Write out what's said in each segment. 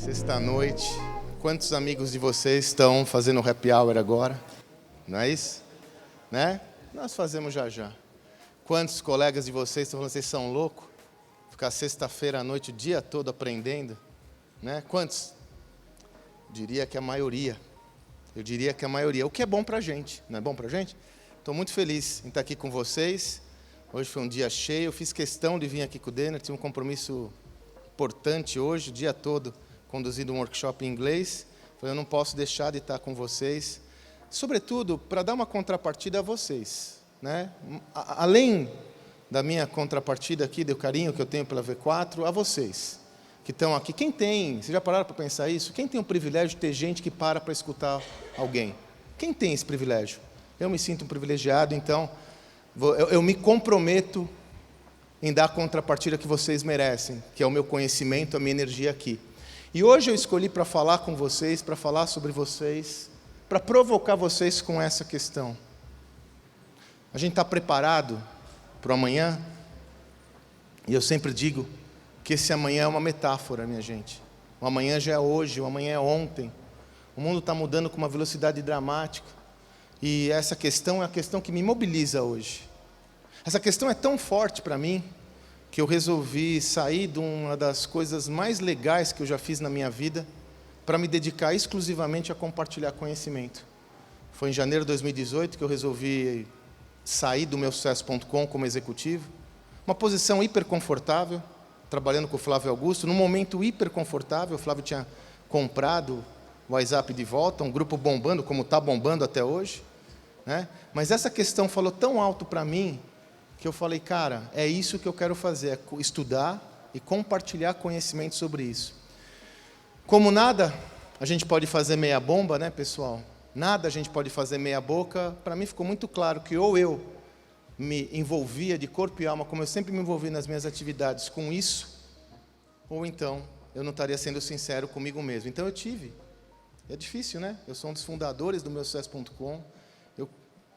Sexta-noite. Quantos amigos de vocês estão fazendo happy hour agora? Não é isso? Né? Nós fazemos já já. Quantos colegas de vocês estão falando, vocês são loucos? Ficar sexta-feira à noite o dia todo aprendendo? Né? Quantos? Diria que a maioria. Eu diria que a maioria. O que é bom pra gente. Não é bom pra gente? Estou muito feliz em estar aqui com vocês. Hoje foi um dia cheio. Eu fiz questão de vir aqui com o Denner. Tinha um compromisso importante hoje, o dia todo, conduzindo um workshop em inglês. Falei, eu não posso deixar de estar com vocês. Sobretudo, para dar uma contrapartida a vocês. Né? Além da minha contrapartida aqui, do carinho que eu tenho pela V4, a vocês que estão aqui. Quem tem, vocês já pararam para pensar isso? Quem tem o privilégio de ter gente que para escutar alguém? Quem tem esse privilégio? Eu me sinto um privilegiado, então eu me comprometo em dar a contrapartida que vocês merecem, que é o meu conhecimento, a minha energia aqui. E hoje eu escolhi para falar com vocês, para falar sobre vocês, para provocar vocês com essa questão. A gente está preparado para o amanhã? E eu sempre digo que esse amanhã é uma metáfora, minha gente. O amanhã já é hoje, o amanhã é ontem. O mundo está mudando com uma velocidade dramática. E essa questão é a questão que me mobiliza hoje. Essa questão é tão forte para mim, que eu resolvi sair de uma das coisas mais legais que eu já fiz na minha vida, para me dedicar exclusivamente a compartilhar conhecimento. Foi em janeiro de 2018 que eu resolvi sair do meu sucesso.com como executivo. Uma posição hiper confortável, trabalhando com o Flávio Augusto, num momento hiper confortável. O Flávio tinha comprado o WhatsApp de volta, um grupo bombando, como está bombando até hoje. Né? Mas essa questão falou tão alto para mim, que eu falei, cara, é isso que eu quero fazer, é estudar e compartilhar conhecimento sobre isso. Como nada a gente pode fazer meia bomba, né, pessoal? Nada a gente pode fazer meia boca. Para mim ficou muito claro que ou eu me envolvia de corpo e alma, como eu sempre me envolvi nas minhas atividades, com isso, ou então eu não estaria sendo sincero comigo mesmo. Então eu tive. É difícil, né? Eu sou um dos fundadores do meu sucesso.com.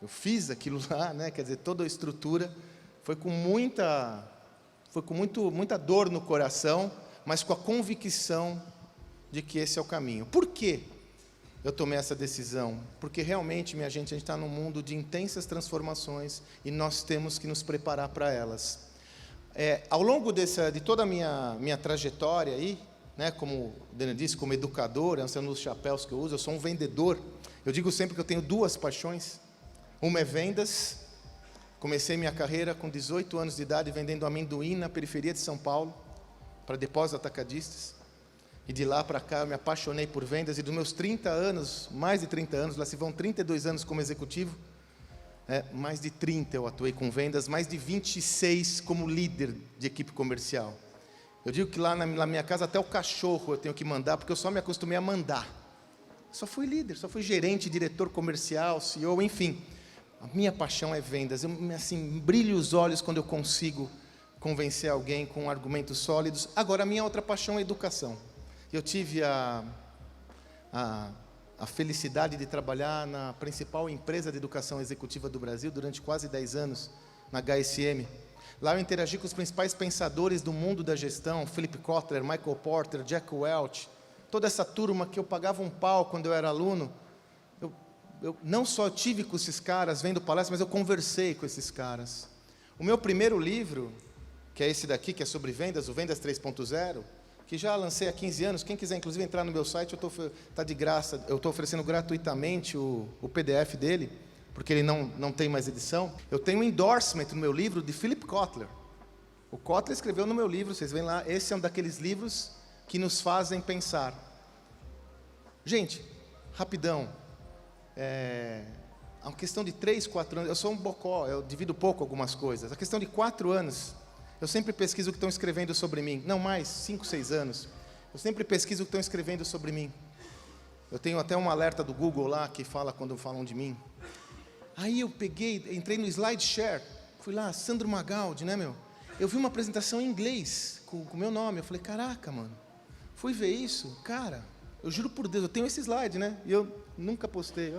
Eu fiz aquilo lá, né? Quer dizer, toda a estrutura foi com muita dor no coração, mas com a convicção de que esse é o caminho. Por quê eu tomei essa decisão? Porque realmente, minha gente, a gente está num mundo de intensas transformações e nós temos que nos preparar para elas. Ao longo de toda a minha trajetória aí, né, como o Daniel disse, como educador, esse é um dos chapéus que eu uso, eu sou um vendedor. Eu digo sempre que eu tenho duas paixões. Uma é vendas. Comecei minha carreira com 18 anos de idade vendendo amendoim na periferia de São Paulo para depósitos atacadistas. E de lá para cá eu me apaixonei por vendas. E dos meus 30 anos, mais de 30 anos, lá se vão 32 anos como executivo, mais de 30 eu atuei com vendas, mais de 26 como líder de equipe comercial. Eu digo que lá na minha casa até o cachorro eu tenho que mandar, porque eu só me acostumei a mandar. Só fui líder, só fui gerente, diretor comercial, CEO, enfim. A minha paixão é vendas. Eu assim, brilho os olhos quando eu consigo convencer alguém com argumentos sólidos. Agora, a minha outra paixão é educação. Eu tive a felicidade de trabalhar na principal empresa de educação executiva do Brasil durante quase 10 anos, na HSM. Lá eu interagi com os principais pensadores do mundo da gestão, Philip Kotler, Michael Porter, Jack Welch, toda essa turma que eu pagava um pau quando eu era aluno. Eu não só tive com esses caras vendo palestras, mas eu conversei com esses caras. O meu primeiro livro, que é esse daqui, que é sobre vendas, o Vendas 3.0, que já lancei há 15 anos, quem quiser inclusive entrar no meu site, está de graça, eu estou oferecendo gratuitamente o PDF dele, porque ele não tem mais edição. Eu tenho um endorsement no meu livro de Philip Kotler. O Kotler escreveu no meu livro, vocês veem lá, esse é um daqueles livros que nos fazem pensar. Gente, rapidão. A questão de 3, 4 anos, eu sou um bocó, eu divido pouco algumas coisas. A questão de 4 anos, eu sempre pesquiso o que estão escrevendo sobre mim. Não mais, 5, 6 anos. Eu sempre pesquiso o que estão escrevendo sobre mim. Eu tenho até um alerta do Google lá, que fala quando falam de mim. Aí eu entrei no SlideShare, fui lá, Sandro Magaldi, né, meu? Eu vi uma apresentação em inglês, com o meu nome. Eu falei, caraca, mano. Fui ver isso, cara, eu juro por Deus, eu tenho esse slide, né? E eu nunca postei.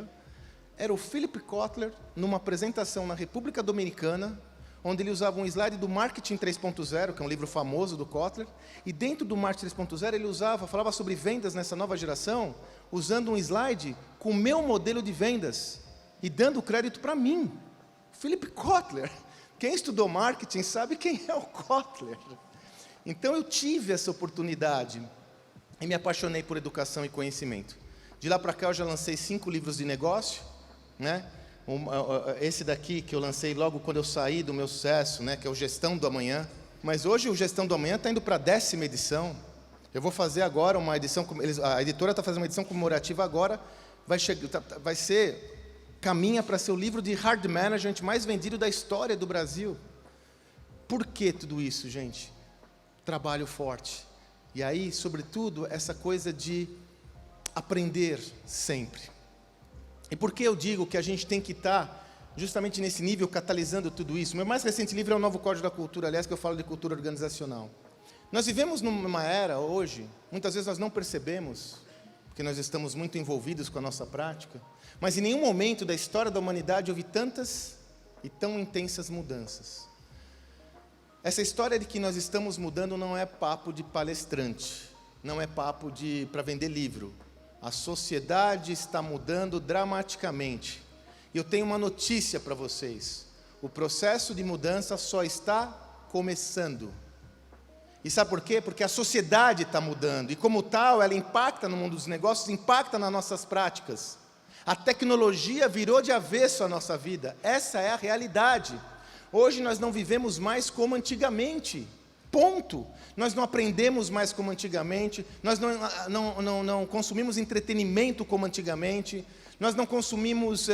Era o Philip Kotler, numa apresentação na República Dominicana, onde ele usava um slide do Marketing 3.0, que é um livro famoso do Kotler, e dentro do Marketing 3.0 ele falava sobre vendas nessa nova geração, usando um slide com o meu modelo de vendas, e dando crédito para mim, Philip Kotler. Quem estudou marketing sabe quem é o Kotler. Então eu tive essa oportunidade, e me apaixonei por educação e conhecimento. De lá para cá eu já lancei 5 livros de negócio, né? Esse daqui que eu lancei logo quando eu saí do meu sucesso, né, que é o Gestão do Amanhã. Mas hoje o Gestão do Amanhã está indo para a 10ª edição. Eu vou fazer agora uma edição, a editora está fazendo uma edição comemorativa agora, vai ser, caminha para ser o livro de hard management mais vendido da história do Brasil. Por que tudo isso, gente? Trabalho forte. E aí, sobretudo, essa coisa de aprender sempre. E por que eu digo que a gente tem que estar justamente nesse nível, catalisando tudo isso? Meu mais recente livro é o Novo Código da Cultura, aliás, que eu falo de cultura organizacional. Nós vivemos numa era hoje, muitas vezes nós não percebemos, porque nós estamos muito envolvidos com a nossa prática, mas em nenhum momento da história da humanidade houve tantas e tão intensas mudanças. Essa história de que nós estamos mudando não é papo de palestrante, não é papo para vender livro. A sociedade está mudando dramaticamente. E eu tenho uma notícia para vocês. O processo de mudança só está começando. E sabe por quê? Porque a sociedade está mudando. E como tal, ela impacta no mundo dos negócios, impacta nas nossas práticas. A tecnologia virou de avesso a nossa vida. Essa é a realidade. Hoje nós não vivemos mais como antigamente. Ponto. Nós não aprendemos mais como antigamente, nós não consumimos entretenimento como antigamente, nós não consumimos,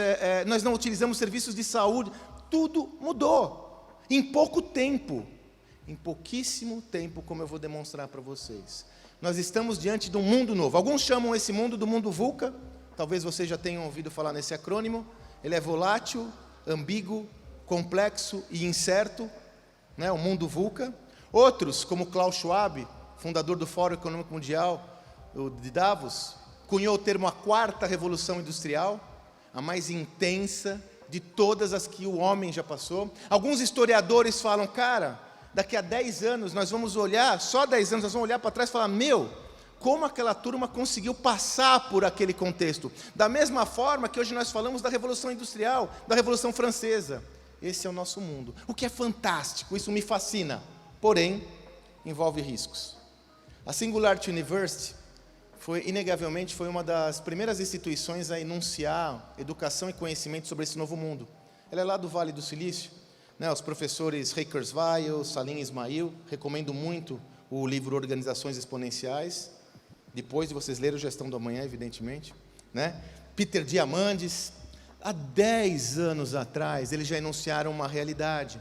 nós não utilizamos serviços de saúde, tudo mudou, em pouco tempo, em pouquíssimo tempo, como eu vou demonstrar para vocês. Nós estamos diante de um mundo novo, alguns chamam esse mundo do mundo VUCA, talvez vocês já tenham ouvido falar nesse acrônimo, ele é volátil, ambíguo, complexo e incerto, né, o mundo VUCA. Outros, como Klaus Schwab, fundador do Fórum Econômico Mundial, de Davos, cunhou o termo a 4ª Revolução Industrial, a mais intensa de todas as que o homem já passou. Alguns historiadores falam, cara, daqui a 10 anos nós vamos olhar, só 10 anos nós vamos olhar para trás e falar, como aquela turma conseguiu passar por aquele contexto. Da mesma forma que hoje nós falamos da Revolução Industrial, da Revolução Francesa. Esse é o nosso mundo. O que é fantástico, isso me fascina. Porém, envolve riscos. A Singularity University inegavelmente foi uma das primeiras instituições a enunciar educação e conhecimento sobre esse novo mundo. Ela é lá do Vale do Silício, né? Os professores Ray Kurzweil, Salim Ismail, recomendo muito o livro Organizações Exponenciais, depois de vocês lerem o Gestão do Amanhã, evidentemente, né? Peter Diamandis, há 10 anos atrás, eles já enunciaram uma realidade.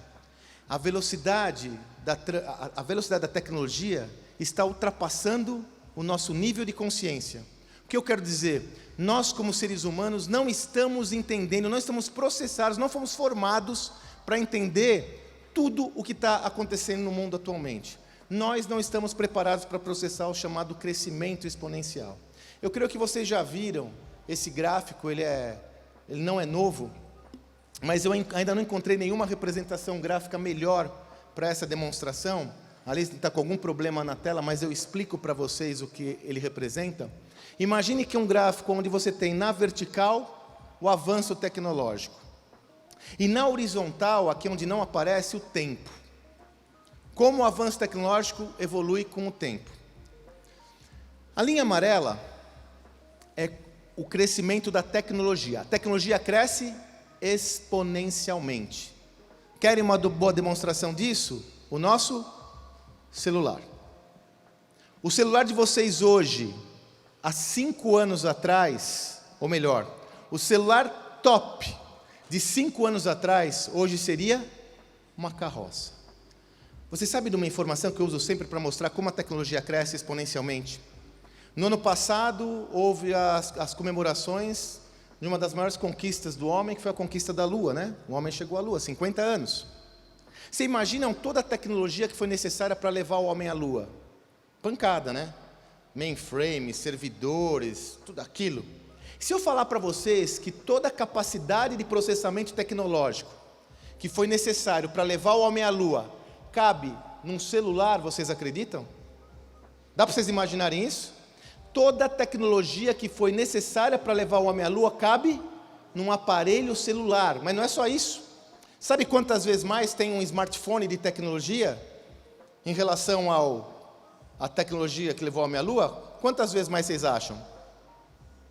A velocidade da tecnologia está ultrapassando o nosso nível de consciência. O que eu quero dizer? Nós, como seres humanos, não estamos entendendo, não estamos processados, não fomos formados para entender tudo o que está acontecendo no mundo atualmente. Nós não estamos preparados para processar o chamado crescimento exponencial. Eu creio que vocês já viram esse gráfico, ele não é novo, mas eu ainda não encontrei nenhuma representação gráfica melhor para essa demonstração. Ali está com algum problema na tela, mas eu explico para vocês o que ele representa. Imagine que um gráfico onde você tem na vertical o avanço tecnológico. E na horizontal, aqui onde não aparece, o tempo. Como o avanço tecnológico evolui com o tempo. A linha amarela é o crescimento da tecnologia. A tecnologia cresce exponencialmente. Querem uma boa demonstração disso? O nosso celular. O celular de vocês hoje, há 5 anos atrás, ou melhor, o celular top de 5 anos atrás, hoje seria uma carroça. Você sabe de uma informação que eu uso sempre para mostrar como a tecnologia cresce exponencialmente? No ano passado, houve as comemorações de uma das maiores conquistas do homem, que foi a conquista da Lua, né? O homem chegou à Lua, 50 anos. Você imagina toda a tecnologia que foi necessária para levar o homem à Lua? Pancada, né? Mainframe, servidores, tudo aquilo. Se eu falar para vocês que toda a capacidade de processamento tecnológico que foi necessário para levar o homem à Lua, cabe num celular, vocês acreditam? Dá para vocês imaginarem isso? Toda a tecnologia que foi necessária para levar o homem à Lua cabe num aparelho celular, mas não é só isso. Sabe quantas vezes mais tem um smartphone de tecnologia em relação à tecnologia que levou o homem à Lua? Quantas vezes mais vocês acham?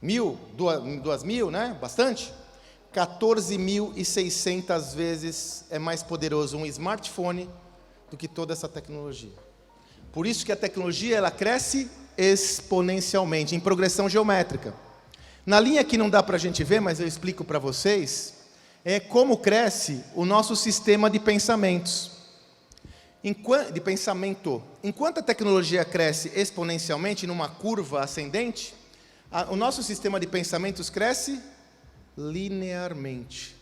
1.000? 2.000, né? Bastante? 14.600 vezes é mais poderoso um smartphone do que toda essa tecnologia. Por isso que a tecnologia ela cresce exponencialmente, em progressão geométrica. Na linha que não dá para a gente ver, mas eu explico para vocês, é como cresce o nosso sistema de pensamentos. Enquanto a tecnologia cresce exponencialmente, numa curva ascendente, o nosso sistema de pensamentos cresce linearmente.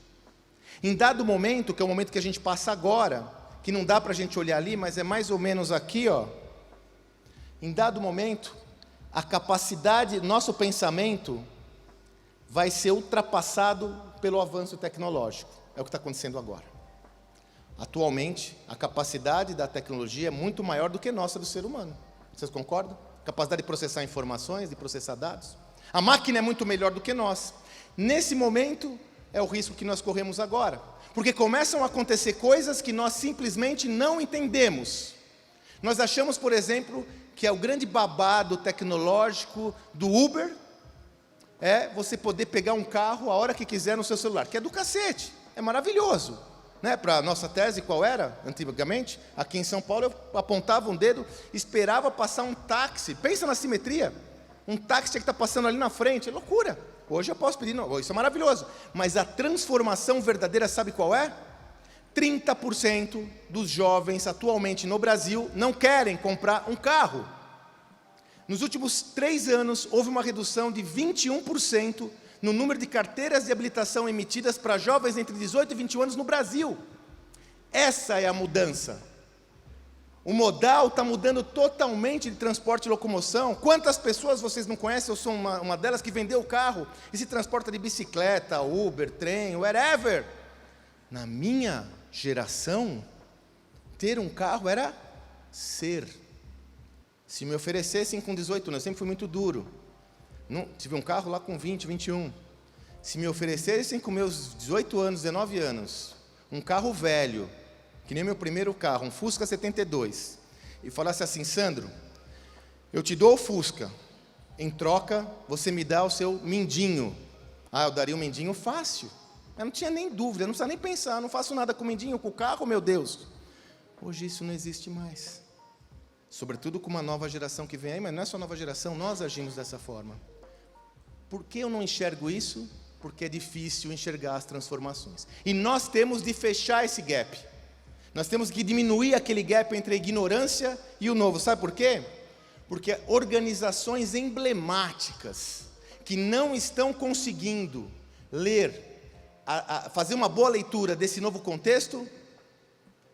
Em dado momento, que é o momento que a gente passa agora, que não dá para a gente olhar ali, mas é mais ou menos aqui, ó. Em dado momento, a capacidade, nosso pensamento vai ser ultrapassado pelo avanço tecnológico. É o que está acontecendo agora. Atualmente, a capacidade da tecnologia é muito maior do que nossa do ser humano. Vocês concordam? Capacidade de processar informações, de processar dados. A máquina é muito melhor do que nós. Nesse momento, é o risco que nós corremos agora. Porque começam a acontecer coisas que nós simplesmente não entendemos. Nós achamos, por exemplo, que é o grande babado tecnológico do Uber, é você poder pegar um carro a hora que quiser no seu celular, que é do cacete, é maravilhoso. Né? Para a nossa tese, qual era, antigamente? Aqui em São Paulo, eu apontava um dedo, esperava passar um táxi, pensa na simetria, um táxi que está passando ali na frente, é loucura. Hoje eu posso pedir, não, isso é maravilhoso, mas a transformação verdadeira, sabe qual é? 30% dos jovens atualmente no Brasil não querem comprar um carro. Nos últimos 3 anos, houve uma redução de 21% no número de carteiras de habilitação emitidas para jovens entre 18 e 21 anos no Brasil. Essa é a mudança. O modal está mudando totalmente de transporte e locomoção. Quantas pessoas vocês não conhecem? Eu sou uma delas que vendeu o carro e se transporta de bicicleta, Uber, trem, wherever. Na minha geração, ter um carro era ser. Se me oferecessem com 18 anos, eu sempre fui muito duro. Não, tive um carro lá com 20, 21. Se me oferecessem com meus 18 anos, 19 anos, um carro velho, que nem meu primeiro carro, um Fusca 72, e falasse assim, Sandro, eu te dou o Fusca, em troca você me dá o seu mindinho. Ah, eu daria um mindinho fácil. Eu não tinha nem dúvida, não precisava nem pensar, não faço nada com o mindinho, com o carro, meu Deus. Hoje isso não existe mais. Sobretudo com uma nova geração que vem aí, mas não é só nova geração, nós agimos dessa forma. Por que eu não enxergo isso? Porque é difícil enxergar as transformações. E nós temos de fechar esse gap. Nós temos que diminuir aquele gap entre a ignorância e o novo. Sabe por quê? Porque organizações emblemáticas que não estão conseguindo ler, fazer uma boa leitura desse novo contexto,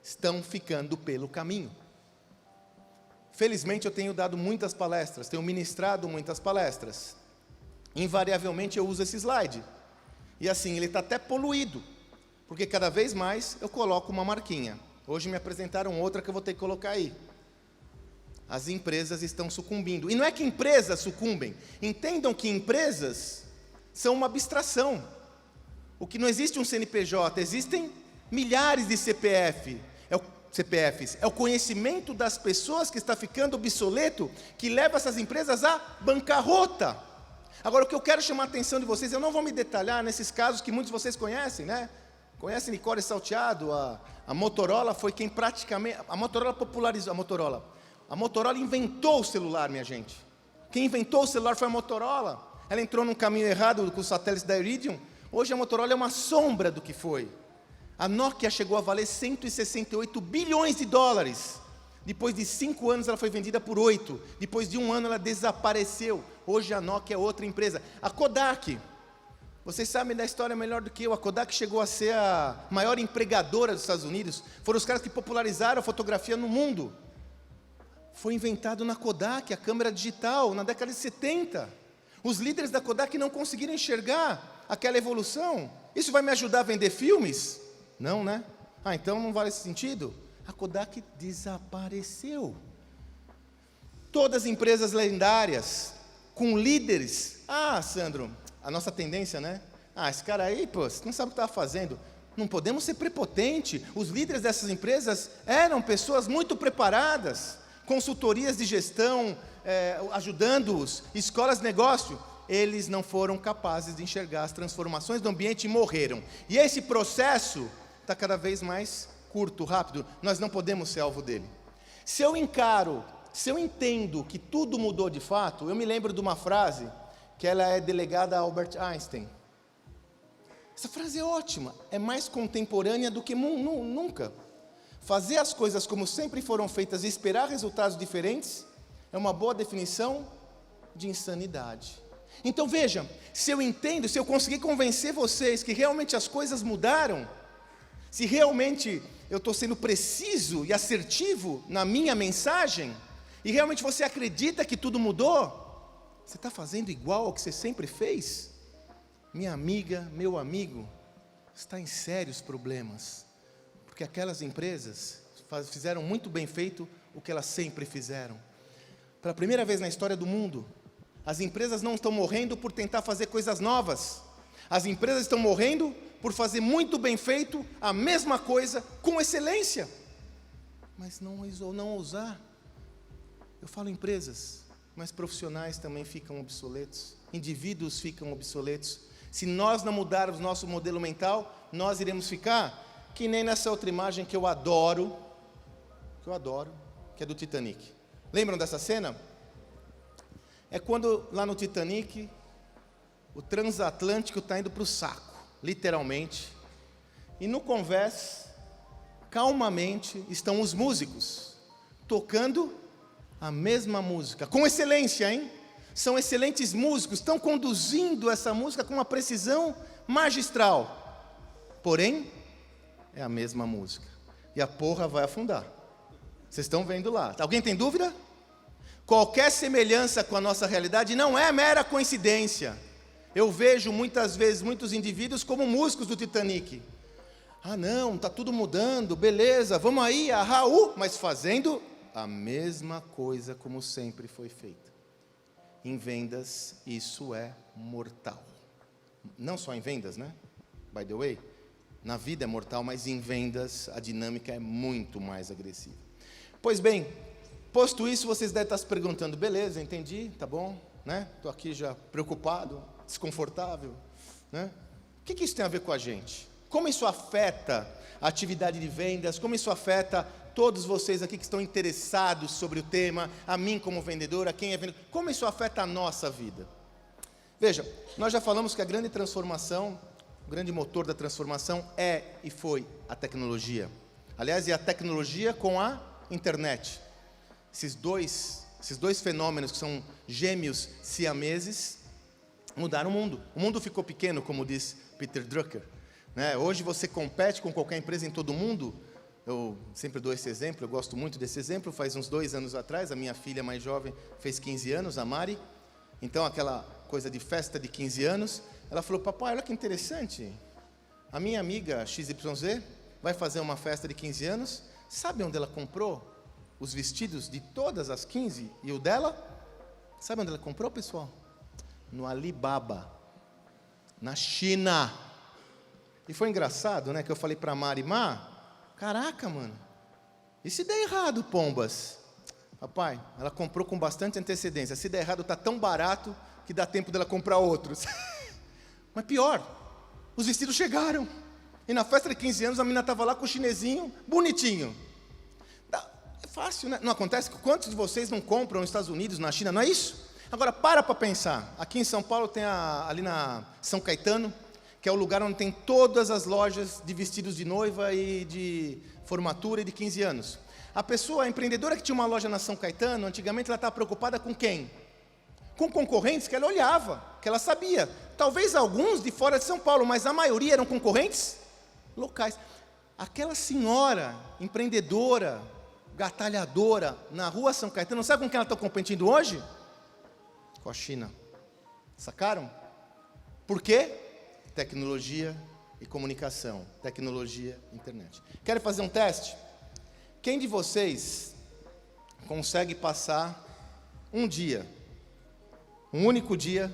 estão ficando pelo caminho. Felizmente eu tenho dado muitas palestras, tenho ministrado muitas palestras. Invariavelmente eu uso esse slide. E assim, ele está até poluído, porque cada vez mais eu coloco uma marquinha. Hoje me apresentaram outra que eu vou ter que colocar aí. As empresas estão sucumbindo. E não é que empresas sucumbem. Entendam que empresas são uma abstração. O que não existe um CNPJ, existem milhares de CPFs. É o conhecimento das pessoas que está ficando obsoleto, que leva essas empresas à bancarrota. Agora, o que eu quero chamar a atenção de vocês, eu não vou me detalhar nesses casos que muitos de vocês conhecem, né? Conhecem Nicole Salteado, a Motorola foi quem praticamente... A Motorola popularizou, a Motorola inventou o celular, minha gente. Quem inventou o celular foi a Motorola. Ela entrou num caminho errado com os satélites da Iridium. Hoje a Motorola é uma sombra do que foi. A Nokia chegou a valer 168 bilhões de dólares. Depois de 5 anos ela foi vendida por 8. Depois de 1 ano ela desapareceu. Hoje a Nokia é outra empresa. A Kodak, vocês sabem da história melhor do que eu. A Kodak chegou a ser a maior empregadora dos Estados Unidos. Foram os caras que popularizaram a fotografia no mundo. Foi inventado na Kodak, a câmera digital, na década de 70. Os líderes da Kodak não conseguiram enxergar aquela evolução. Isso vai me ajudar a vender filmes? Não, né? Ah, então não vale esse sentido? A Kodak desapareceu. Todas as empresas lendárias, com líderes. Ah, Sandro, a nossa tendência, né? Ah, esse cara aí, pô, você não sabe o que estava fazendo. Não podemos ser prepotentes. Os líderes dessas empresas eram pessoas muito preparadas, consultorias de gestão, ajudando-os, escolas de negócio. Eles não foram capazes de enxergar as transformações do ambiente e morreram. E esse processo está cada vez mais curto, rápido. Nós não podemos ser alvo dele. Se eu entendo que tudo mudou de fato, eu me lembro de uma frase que ela é delegada a Albert Einstein. Essa frase é ótima, é mais contemporânea do que nunca. Fazer as coisas como sempre foram feitas e esperar resultados diferentes é uma boa definição de insanidade. Então veja, se eu entendo, se eu conseguir convencer vocês que realmente as coisas mudaram, se realmente eu estou sendo preciso e assertivo na minha mensagem, e realmente você acredita que tudo mudou, você está fazendo igual ao que você sempre fez? Minha amiga, meu amigo, está em sérios problemas, porque aquelas empresas fizeram muito bem feito o que elas sempre fizeram. Pela primeira vez na história do mundo, as empresas não estão morrendo por tentar fazer coisas novas, as empresas estão morrendo por fazer muito bem feito a mesma coisa com excelência, mas não ousar. Eu falo empresas, mas profissionais também ficam obsoletos, indivíduos ficam obsoletos. Se nós não mudarmos nosso modelo mental, nós iremos ficar que nem nessa outra imagem que eu adoro, que é do Titanic. Lembram dessa cena? É quando lá no Titanic, o transatlântico está indo para o saco, literalmente. E no convés, calmamente, estão os músicos, tocando a mesma música, com excelência, hein? São excelentes músicos, estão conduzindo essa música com uma precisão magistral. Porém, é a mesma música. E a porra vai afundar. Vocês estão vendo lá. Alguém tem dúvida? Qualquer semelhança com a nossa realidade não é mera coincidência. Eu vejo muitas vezes muitos indivíduos como músicos do Titanic. Ah não, está tudo mudando, beleza, vamos aí, mas fazendo a mesma coisa como sempre foi feita. Em vendas, isso é mortal. Não só em vendas, né? By the way, na vida é mortal, mas em vendas a dinâmica é muito mais agressiva. Pois bem, posto isso, vocês devem estar se perguntando, beleza, entendi, tá bom, né? Estou aqui já preocupado, desconfortável, né? O que isso tem a ver com a gente? Como isso afeta a atividade de vendas? Como isso afeta todos vocês aqui que estão interessados sobre o tema, a mim como vendedor, a quem é vendedor? Como isso afeta a nossa vida? Veja, nós já falamos que a grande transformação, o grande motor da transformação é e foi a tecnologia. Aliás, é a tecnologia com a internet. Esses dois fenômenos que são gêmeos siameses mudaram o mundo. O mundo ficou pequeno, como diz Peter Drucker. Né? Hoje você compete com qualquer empresa em todo o mundo. Eu sempre dou esse exemplo, eu gosto muito desse exemplo. Faz uns 2 anos atrás, a minha filha mais jovem fez 15 anos, a Mari. Então, aquela coisa de festa de 15 anos, ela falou, papai, olha que interessante. A minha amiga XYZ vai fazer uma festa de 15 anos. Sabe onde ela comprou os vestidos de todas as 15 e o dela? Sabe onde ela comprou, pessoal? No Alibaba, na China. E foi engraçado, né, que eu falei para a Mari, caraca, mano, e se der errado, pombas? Papai, ela comprou com bastante antecedência. Se der errado, está tão barato que dá tempo dela comprar outros. Mas pior, os vestidos chegaram. E na festa de 15 anos, a menina estava lá com o chinesinho, bonitinho. É fácil, né? Não acontece? Quantos de vocês não compram nos Estados Unidos, na China, não é isso? Agora, para pensar. Aqui em São Paulo tem ali na São Caetano, que é o lugar onde tem todas as lojas de vestidos de noiva e de formatura e de 15 anos. A empreendedora que tinha uma loja na São Caetano, antigamente ela estava preocupada com quem? Com concorrentes que ela olhava, que ela sabia. Talvez alguns de fora de São Paulo, mas a maioria eram concorrentes locais. Aquela senhora empreendedora, gatalhadora, na rua São Caetano, sabe com quem ela está competindo hoje? Com a China. Sacaram? Por quê? Tecnologia e comunicação, tecnologia, internet. Querem fazer um teste? Quem de vocês consegue passar um dia, um único dia,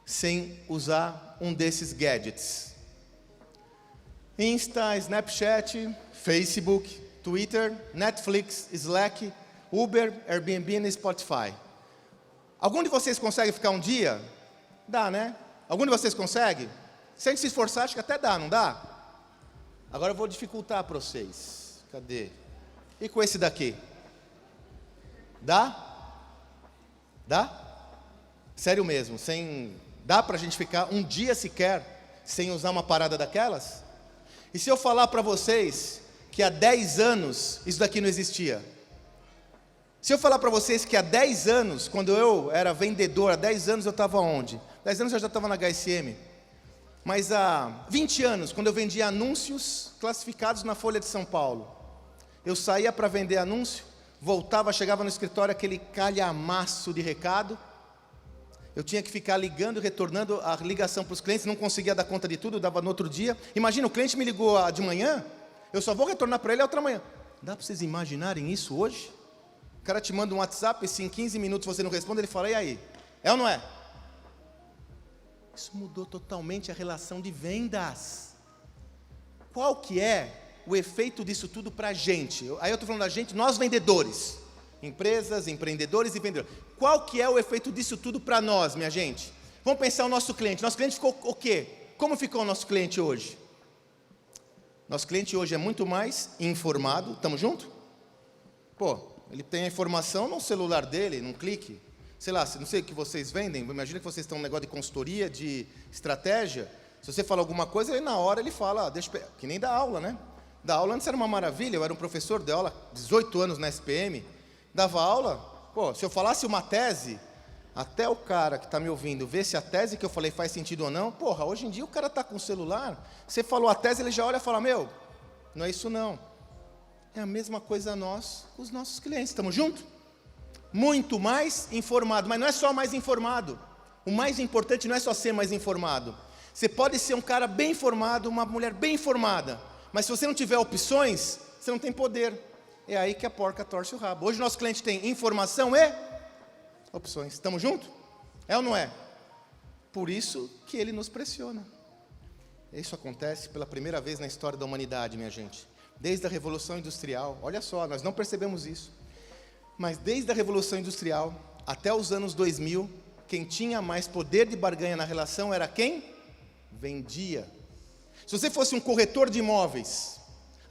sem usar um desses gadgets? Insta, Snapchat, Facebook, Twitter, Netflix, Slack, Uber, Airbnb e Spotify. Algum de vocês consegue ficar um dia? Dá, né? Algum de vocês consegue? Se a gente se esforçar, acho que até dá, não dá? Agora eu vou dificultar para vocês. Cadê? E com esse daqui? Dá? Dá? Sério mesmo, dá para a gente ficar um dia sequer sem usar uma parada daquelas? E se eu falar para vocês que há 10 anos isso daqui não existia? Se eu falar para vocês que há 10 anos, quando eu era vendedor, há 10 anos eu estava onde? 10 anos eu já estava na HSM. Mas há 20 anos, quando eu vendia anúncios classificados na Folha de São Paulo, eu saía para vender anúncio, voltava, chegava no escritório, aquele calhamaço de recado. Eu tinha que ficar ligando e retornando a ligação para os clientes, não conseguia dar conta de tudo, dava no outro dia. Imagina, o cliente me ligou de manhã, eu só vou retornar para ele a outra manhã. Dá para vocês imaginarem isso hoje? O cara te manda um WhatsApp, se em 15 minutos você não responde, ele fala, e aí? É ou não é? Isso mudou totalmente a relação de vendas. Qual que é o efeito disso tudo para a gente? Aí eu estou falando da gente, nós vendedores. Empresas, empreendedores e vendedores. Qual que é o efeito disso tudo para nós, minha gente? Vamos pensar o nosso cliente. Nosso cliente ficou o quê? Como ficou o nosso cliente hoje? Nosso cliente hoje é muito mais informado. Estamos juntos? Pô, ele tem a informação no celular dele, num clique. Sei lá, não sei o que vocês vendem. Imagina que vocês estão num negócio de consultoria, de estratégia. Se você fala alguma coisa, ele na hora ele fala, que nem dá aula, né? Da aula antes era uma maravilha. Eu era um professor de aula, 18 anos na SPM. Dava aula, pô, se eu falasse uma tese, até o cara que está me ouvindo ver se a tese que eu falei faz sentido ou não. Porra, hoje em dia o cara está com o celular, você falou a tese, ele já olha e fala, meu, não é isso não. É a mesma coisa nós, com os nossos clientes, estamos juntos? Muito mais informado, mas não é só mais informado. O mais importante não é só ser mais informado. Você pode ser um cara bem informado, uma mulher bem informada, mas se você não tiver opções, você não tem poder. É aí que a porca torce o rabo. Hoje o nosso cliente tem informação e opções. Estamos juntos? É ou não é? Por isso que ele nos pressiona. Isso acontece pela primeira vez na história da humanidade, minha gente. Desde a Revolução Industrial. Olha só, nós não percebemos isso. Mas desde a Revolução Industrial até os anos 2000, quem tinha mais poder de barganha na relação era quem? Vendia. Se você fosse um corretor de imóveis,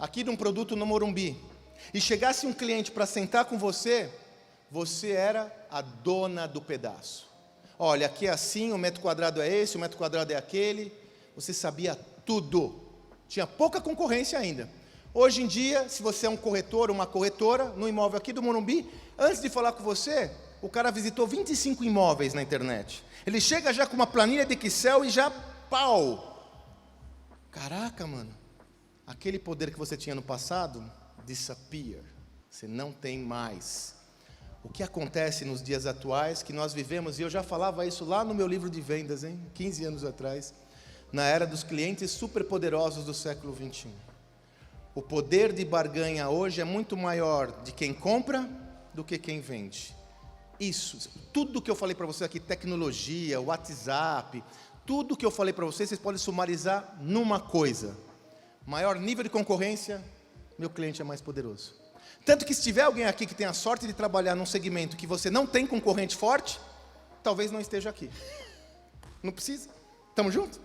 aqui de um produto no Morumbi, e chegasse um cliente para sentar com você, você era a dona do pedaço. Olha, aqui é assim, o metro quadrado é esse, o metro quadrado é aquele. Você sabia tudo. Tinha pouca concorrência ainda. Hoje em dia, se você é um corretor, uma corretora, no imóvel aqui do Morumbi, antes de falar com você, o cara visitou 25 imóveis na internet. Ele chega já com uma planilha de Excel e já, pau! Caraca, mano, aquele poder que você tinha no passado, disappear. Você não tem mais. O que acontece nos dias atuais, que nós vivemos, e eu já falava isso lá no meu livro de vendas, 15 anos atrás, na era dos clientes superpoderosos do século 21. O poder de barganha hoje é muito maior de quem compra do que quem vende. Isso, tudo que eu falei para você aqui, tecnologia, WhatsApp, tudo que eu falei para vocês podem sumarizar numa coisa. Maior nível de concorrência, meu cliente é mais poderoso. Tanto que se tiver alguém aqui que tem a sorte de trabalhar num segmento que você não tem concorrente forte, talvez não esteja aqui. Não precisa? Estamos juntos?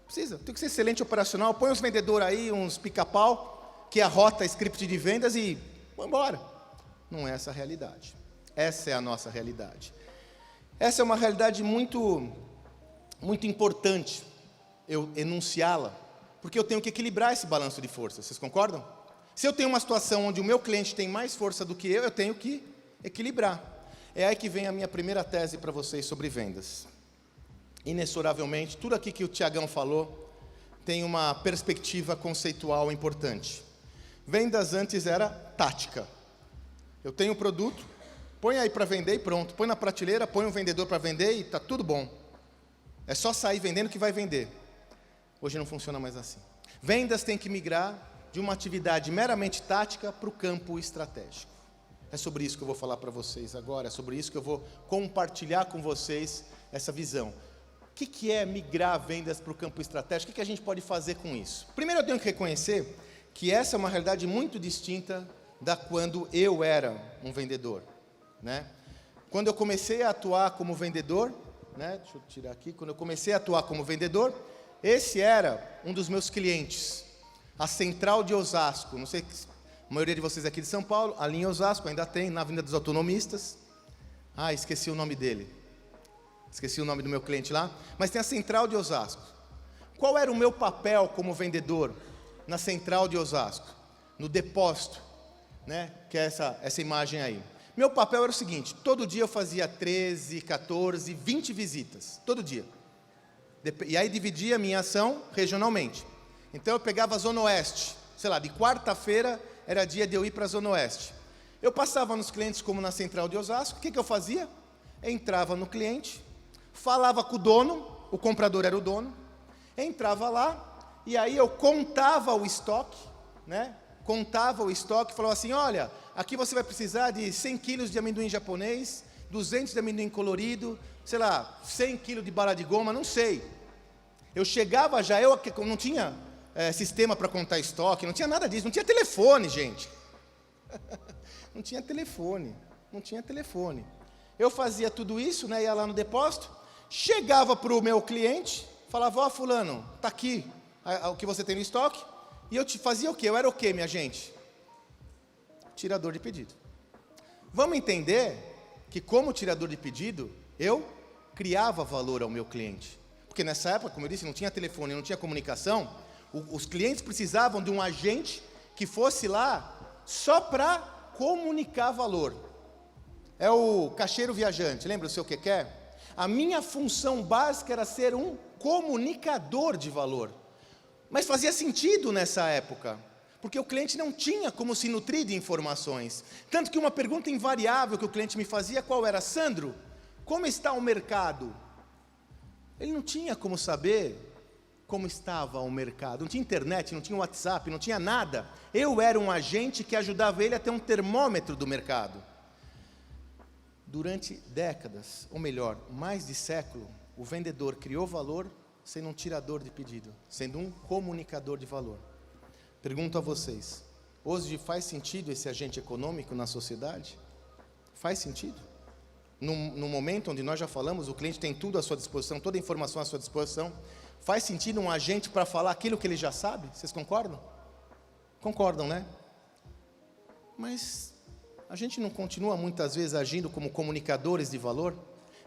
Precisa. Tem que ser excelente operacional, põe uns vendedores aí, uns pica-pau, que arrota script de vendas e vamos embora. Não é essa a realidade. Essa é a nossa realidade. Essa é uma realidade muito importante eu enunciá-la, porque eu tenho que equilibrar esse balanço de força. Vocês concordam? Se eu tenho uma situação onde o meu cliente tem mais força do que eu tenho que equilibrar. É aí que vem a minha primeira tese para vocês sobre vendas. Inexoravelmente, tudo aqui que o Tiagão falou tem uma perspectiva conceitual importante. Vendas antes era tática. Eu tenho um produto, põe aí para vender e pronto. Põe na prateleira, põe um vendedor para vender e está tudo bom. É só sair vendendo que vai vender. Hoje não funciona mais assim. Vendas têm que migrar de uma atividade meramente tática para o campo estratégico. É sobre isso que eu vou falar para vocês agora, é sobre isso que eu vou compartilhar com vocês essa visão. O que é migrar vendas para o campo estratégico? O que a gente pode fazer com isso? Primeiro eu tenho que reconhecer que essa é uma realidade muito distinta da quando eu era um vendedor, né? Quando eu comecei a atuar como vendedor, né? Deixa eu tirar aqui. Quando eu comecei a atuar como vendedor, esse era um dos meus clientes, a Central de Osasco. Não sei, a maioria de vocês aqui de São Paulo, ali em Osasco ainda tem, na Avenida dos Autonomistas. Ah, esqueci o nome dele. Esqueci o nome do meu cliente lá. Mas tem a Central de Osasco. Qual era o meu papel como vendedor na Central de Osasco? No depósito, né? Que é essa imagem aí. Meu papel era o seguinte: todo dia eu fazia 13, 14, 20 visitas. Todo dia. E aí dividia a minha ação regionalmente. Então eu pegava a Zona Oeste. Sei lá, de quarta-feira era dia de eu ir para a Zona Oeste. Eu passava nos clientes como na Central de Osasco. O que eu fazia? Eu entrava no cliente, falava com o dono, o comprador era o dono, entrava lá, e aí eu contava o estoque, né? Contava o estoque, falava assim: olha, aqui você vai precisar de 100 quilos de amendoim japonês, 200 de amendoim colorido, sei lá, 100 quilos de bala de goma, não sei. Eu chegava já, eu não tinha sistema para contar estoque, não tinha nada disso, não tinha telefone, gente. Não tinha telefone. Eu fazia tudo isso, né, ia lá no depósito, chegava para o meu cliente, falava: ó, fulano, está aqui o que você tem no estoque. E eu te fazia o quê? Eu era o quê, minha gente? Tirador de pedido. Vamos entender que como tirador de pedido, eu criava valor ao meu cliente. Porque nessa época, como eu disse, não tinha telefone, não tinha comunicação. Os clientes precisavam de um agente que fosse lá só para comunicar valor. É o caixeiro viajante, lembra o seu que quer? A minha função básica era ser um comunicador de valor. Mas fazia sentido nessa época, porque o cliente não tinha como se nutrir de informações. Tanto que uma pergunta invariável que o cliente me fazia, qual era? Sandro, como está o mercado? Ele não tinha como saber como estava o mercado. Não tinha internet, não tinha WhatsApp, não tinha nada. Eu era um agente que ajudava ele a ter um termômetro do mercado. Durante décadas, ou melhor, mais de século, o vendedor criou valor sendo um tirador de pedido, sendo um comunicador de valor. Pergunto a vocês, hoje faz sentido esse agente econômico na sociedade? Faz sentido? No momento onde nós já falamos, o cliente tem tudo à sua disposição, toda a informação à sua disposição, faz sentido um agente para falar aquilo que ele já sabe? Vocês concordam? Concordam, né? Mas a gente não continua muitas vezes agindo como comunicadores de valor?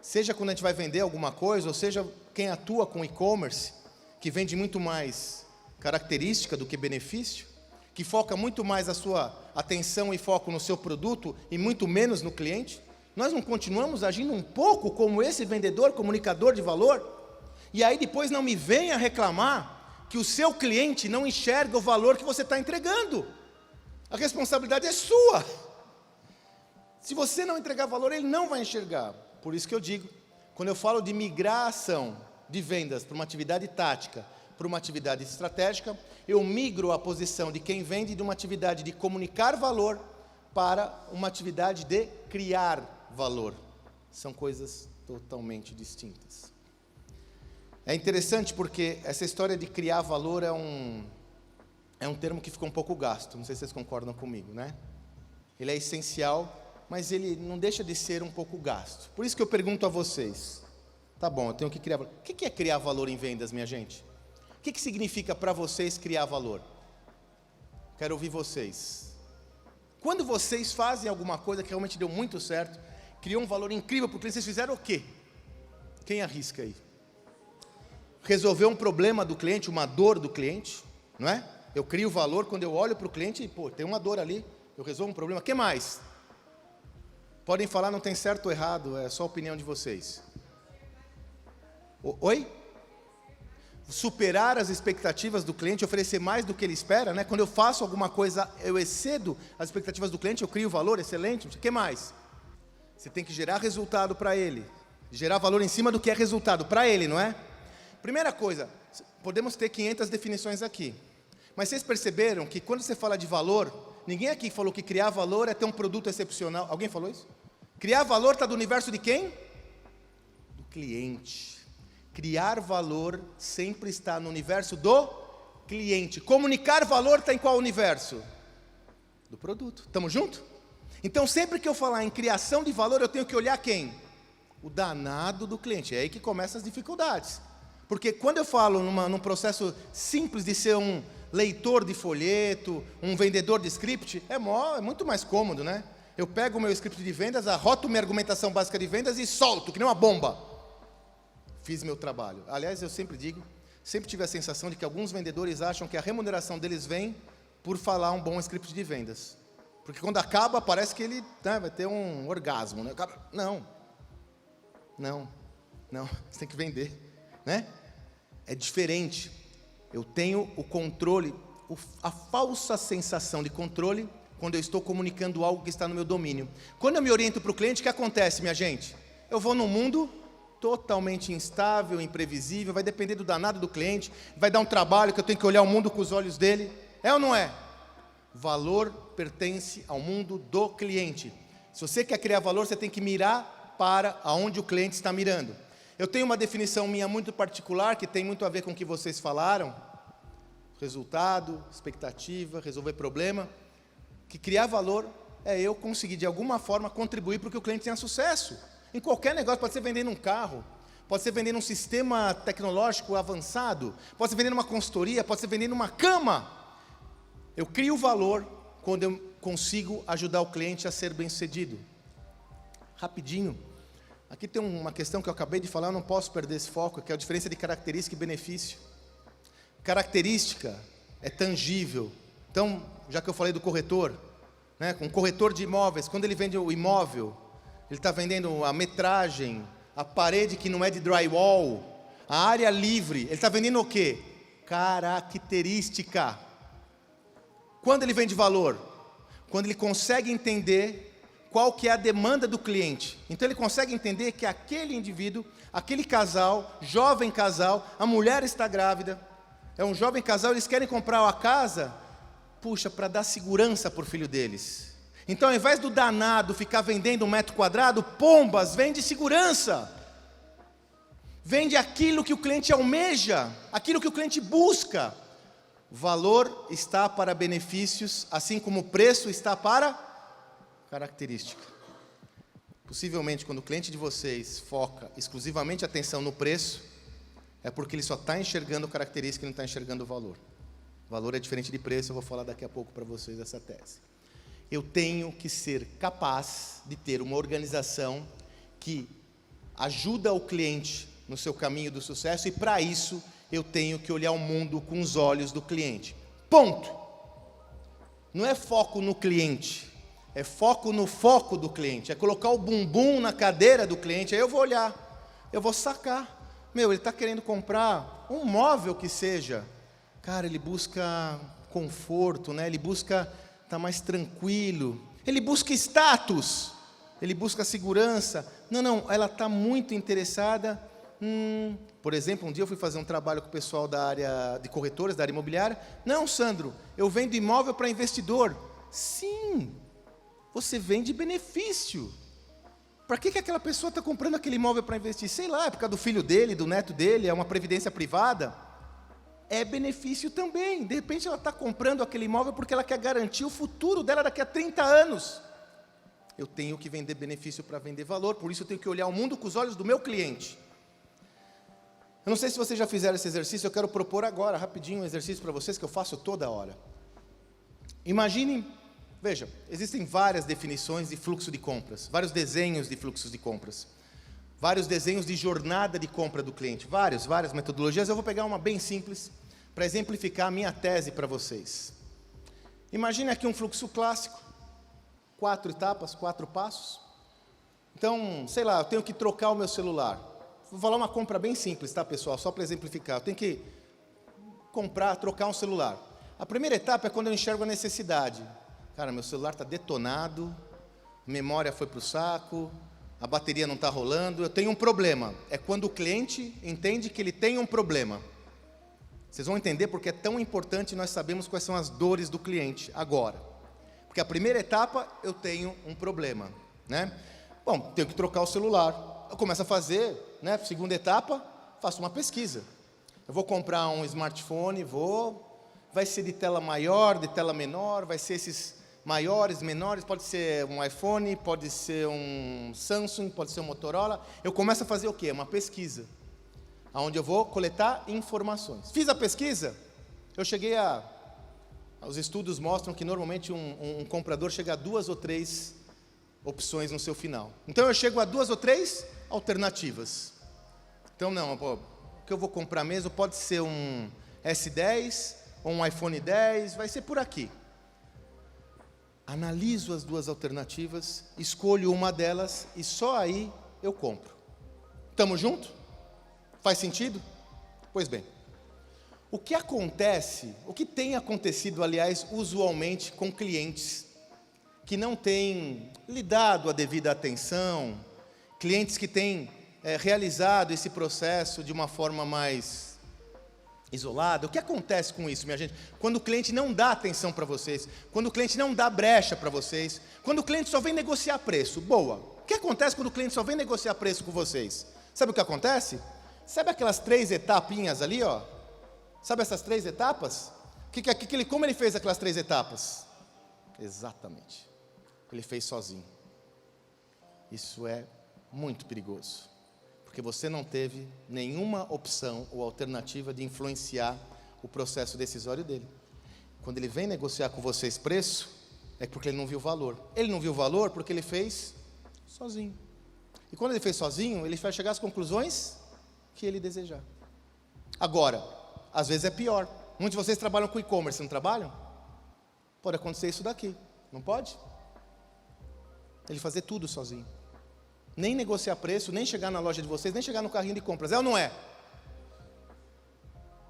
Seja quando a gente vai vender alguma coisa, ou seja quem atua com e-commerce, que vende muito mais característica do que benefício, que foca muito mais a sua atenção e foco no seu produto e muito menos no cliente. Nós não continuamos agindo um pouco como esse vendedor, comunicador de valor? E aí depois não me venha reclamar que o seu cliente não enxerga o valor que você está entregando. A responsabilidade é sua. Se você não entregar valor, ele não vai enxergar. Por isso que eu digo, quando eu falo de migrar a ação de vendas para uma atividade tática, para uma atividade estratégica, eu migro a posição de quem vende de uma atividade de comunicar valor para uma atividade de criar valor. São coisas totalmente distintas. É interessante porque essa história de criar valor é um termo que ficou um pouco gasto, não sei se vocês concordam comigo, né? Ele é essencial, mas ele não deixa de ser um pouco gasto. Por isso que eu pergunto a vocês, tá bom, eu tenho que criar valor. O que é criar valor em vendas, minha gente? O que significa para vocês criar valor? Quero ouvir vocês. Quando vocês fazem alguma coisa que realmente deu muito certo, criou um valor incrível para o cliente, vocês fizeram o quê? Quem arrisca aí? Resolver um problema do cliente, uma dor do cliente, não é? Eu crio valor quando eu olho para o cliente e, tem uma dor ali, eu resolvo um problema. O que mais? Podem falar, não tem certo ou errado, é só a opinião de vocês. Oi? Superar as expectativas do cliente, oferecer mais do que ele espera, né? Quando eu faço alguma coisa, eu excedo as expectativas do cliente, eu crio valor, excelente. O que mais? Você tem que gerar resultado para ele. Gerar valor em cima do que é resultado para ele, não é? Primeira coisa, podemos ter 500 definições aqui. Mas vocês perceberam que quando você fala de valor, ninguém aqui falou que criar valor é ter um produto excepcional. Alguém falou isso? Criar valor está do universo de quem? Do cliente. Criar valor sempre está no universo do cliente. Comunicar valor está em qual universo? Do produto. Estamos juntos? Então sempre que eu falar em criação de valor, eu tenho que olhar quem? O danado do cliente. É aí que começam as dificuldades. Porque quando eu falo num processo simples de ser um leitor de folheto, um vendedor de script, é muito mais cômodo, né? Eu pego o meu script de vendas, arroto minha argumentação básica de vendas e solto, que nem uma bomba. Fiz meu trabalho. Aliás, eu sempre digo, sempre tive a sensação de que alguns vendedores acham que a remuneração deles vem por falar um bom script de vendas. Porque quando acaba, parece que ele vai ter um orgasmo, né? Não, você tem que vender, né? É diferente. Eu tenho o controle, a falsa sensação de controle, quando eu estou comunicando algo que está no meu domínio. Quando eu me oriento para o cliente, o que acontece, minha gente? Eu vou num mundo totalmente instável, imprevisível, vai depender do danado do cliente, vai dar um trabalho que eu tenho que olhar o mundo com os olhos dele. É ou não é? Valor pertence ao mundo do cliente. Se você quer criar valor, você tem que mirar para aonde o cliente está mirando. Eu tenho uma definição minha muito particular, que tem muito a ver com o que vocês falaram. Resultado, expectativa, resolver problema. Que criar valor é eu conseguir, de alguma forma, contribuir para que o cliente tenha sucesso. Em qualquer negócio, pode ser vendendo um carro, pode ser vendendo um sistema tecnológico avançado, pode ser vendendo uma consultoria, pode ser vendendo uma cama. Eu crio valor quando eu consigo ajudar o cliente a ser bem-sucedido. Rapidinho. Aqui tem uma questão que eu acabei de falar, eu não posso perder esse foco, que é a diferença de característica e benefício. Característica é tangível. Então, já que eu falei do corretor, né, um corretor de imóveis, quando ele vende o imóvel, ele está vendendo a metragem, a parede que não é de drywall, a área livre, ele está vendendo o quê? Característica. Quando ele vende valor? Quando ele consegue entender qual que é a demanda do cliente. Então ele consegue entender que aquele indivíduo, aquele casal, jovem casal, a mulher está grávida, é um jovem casal, eles querem comprar a casa, para dar segurança para o filho deles. Então ao invés do danado ficar vendendo 1 metro quadrado, pombas, vende segurança. Vende aquilo que o cliente almeja, aquilo que o cliente busca. Valor está para benefícios, assim como o preço está para característica. Possivelmente, quando o cliente de vocês foca exclusivamente a atenção no preço, é porque ele só está enxergando característica e não está enxergando o valor. Valor é diferente de preço, eu vou falar daqui a pouco para vocês essa tese. Eu tenho que ser capaz de ter uma organização que ajuda o cliente no seu caminho do sucesso, e para isso eu tenho que olhar o mundo com os olhos do cliente. Ponto. Não é foco no cliente, é foco no foco do cliente, é colocar o bumbum na cadeira do cliente. Aí eu vou olhar, eu vou sacar. Ele está querendo comprar um móvel que seja. Cara, ele busca conforto, né? Ele busca estar mais tranquilo, ele busca status, ele busca segurança. Não, ela está muito interessada. Por exemplo, um dia eu fui fazer um trabalho com o pessoal da área de corretores, da área imobiliária. Não, Sandro, eu vendo imóvel para investidor. Sim, você vende benefício. Para que aquela pessoa está comprando aquele imóvel para investir? Sei lá, é por causa do filho dele, do neto dele, é uma previdência privada. É benefício também. De repente ela está comprando aquele imóvel porque ela quer garantir o futuro dela daqui a 30 anos. Eu tenho que vender benefício para vender valor, por isso eu tenho que olhar o mundo com os olhos do meu cliente. Eu não sei se vocês já fizeram esse exercício, eu quero propor agora, rapidinho, um exercício para vocês que eu faço toda hora. Imaginem, veja, existem várias definições de fluxo de compras, vários desenhos de fluxos de compras, vários desenhos de jornada de compra do cliente, várias metodologias. Eu vou pegar uma bem simples para exemplificar a minha tese para vocês. Imagine aqui um fluxo clássico, 4 etapas, 4 passos. Então, sei lá, eu tenho que trocar o meu celular. Vou falar uma compra bem simples, tá, pessoal? Só para exemplificar. Eu tenho que trocar um celular. A primeira etapa é quando eu enxergo a necessidade. Cara, meu celular está detonado, a memória foi para o saco, a bateria não está rolando, eu tenho um problema. É quando o cliente entende que ele tem um problema. Vocês vão entender porque é tão importante nós sabermos quais são as dores do cliente agora. Porque a primeira etapa, eu tenho um problema, né? Bom, tenho que trocar o celular. Eu começo a fazer, né? Segunda etapa, faço uma pesquisa. Eu vou comprar um smartphone, vai ser de tela maior, de tela menor, vai ser esses maiores, menores, pode ser um iPhone, pode ser um Samsung, pode ser um Motorola. Eu começo a fazer o quê? Uma pesquisa, onde eu vou coletar informações. Fiz a pesquisa, eu cheguei os estudos mostram que normalmente um comprador chega a 2 ou 3 opções no seu final. Então eu chego a 2 ou 3 alternativas. Então o que eu vou comprar mesmo pode ser um S10 ou um iPhone 10, vai ser por aqui. Analiso as 2 alternativas, escolho uma delas e só aí eu compro. Estamos juntos? Faz sentido? Pois bem, o que tem acontecido, aliás, usualmente com clientes que não têm lhe dado a devida atenção, clientes que têm realizado esse processo de uma forma mais isolada. O que acontece com isso, minha gente? Quando o cliente não dá atenção para vocês, quando o cliente não dá brecha para vocês, quando o cliente só vem negociar preço, boa. O que acontece quando o cliente só vem negociar preço com vocês? Sabe o que acontece? Sabe aquelas 3 etapinhas ali, ó? Sabe essas 3 etapas? Como ele fez aquelas 3 etapas? Exatamente. Ele fez sozinho. Isso é muito perigoso. Porque você não teve nenhuma opção ou alternativa de influenciar o processo decisório dele. Quando ele vem negociar com vocês preço, é porque ele não viu valor. Ele não viu valor porque ele fez sozinho. E quando ele fez sozinho, ele vai chegar às conclusões que ele desejar. Agora, às vezes é pior. Muitos de vocês trabalham com e-commerce, não trabalham? Pode acontecer isso daqui, não pode? Ele fazer tudo sozinho. Nem negociar preço, nem chegar na loja de vocês, nem chegar no carrinho de compras. É ou não é?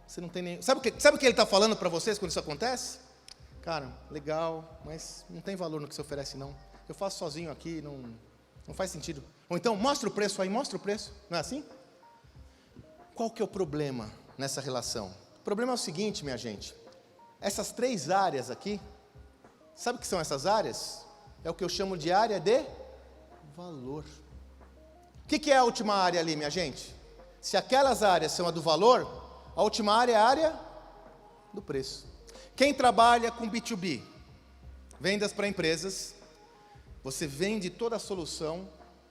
Você não tem nem... Sabe o que ele está falando para vocês quando isso acontece? Cara, legal, mas não tem valor no que você oferece não. Eu faço sozinho aqui, não faz sentido. Ou então, mostra o preço aí, mostra o preço. Não é assim? Qual que é o problema nessa relação? O problema é o seguinte, minha gente. Essas 3 áreas aqui, sabe o que são essas áreas? É o que eu chamo de área de valor. O que é a última área ali, minha gente? Se aquelas áreas são a do valor, a última área é a área do preço. Quem trabalha com B2B, vendas para empresas, você vende toda a solução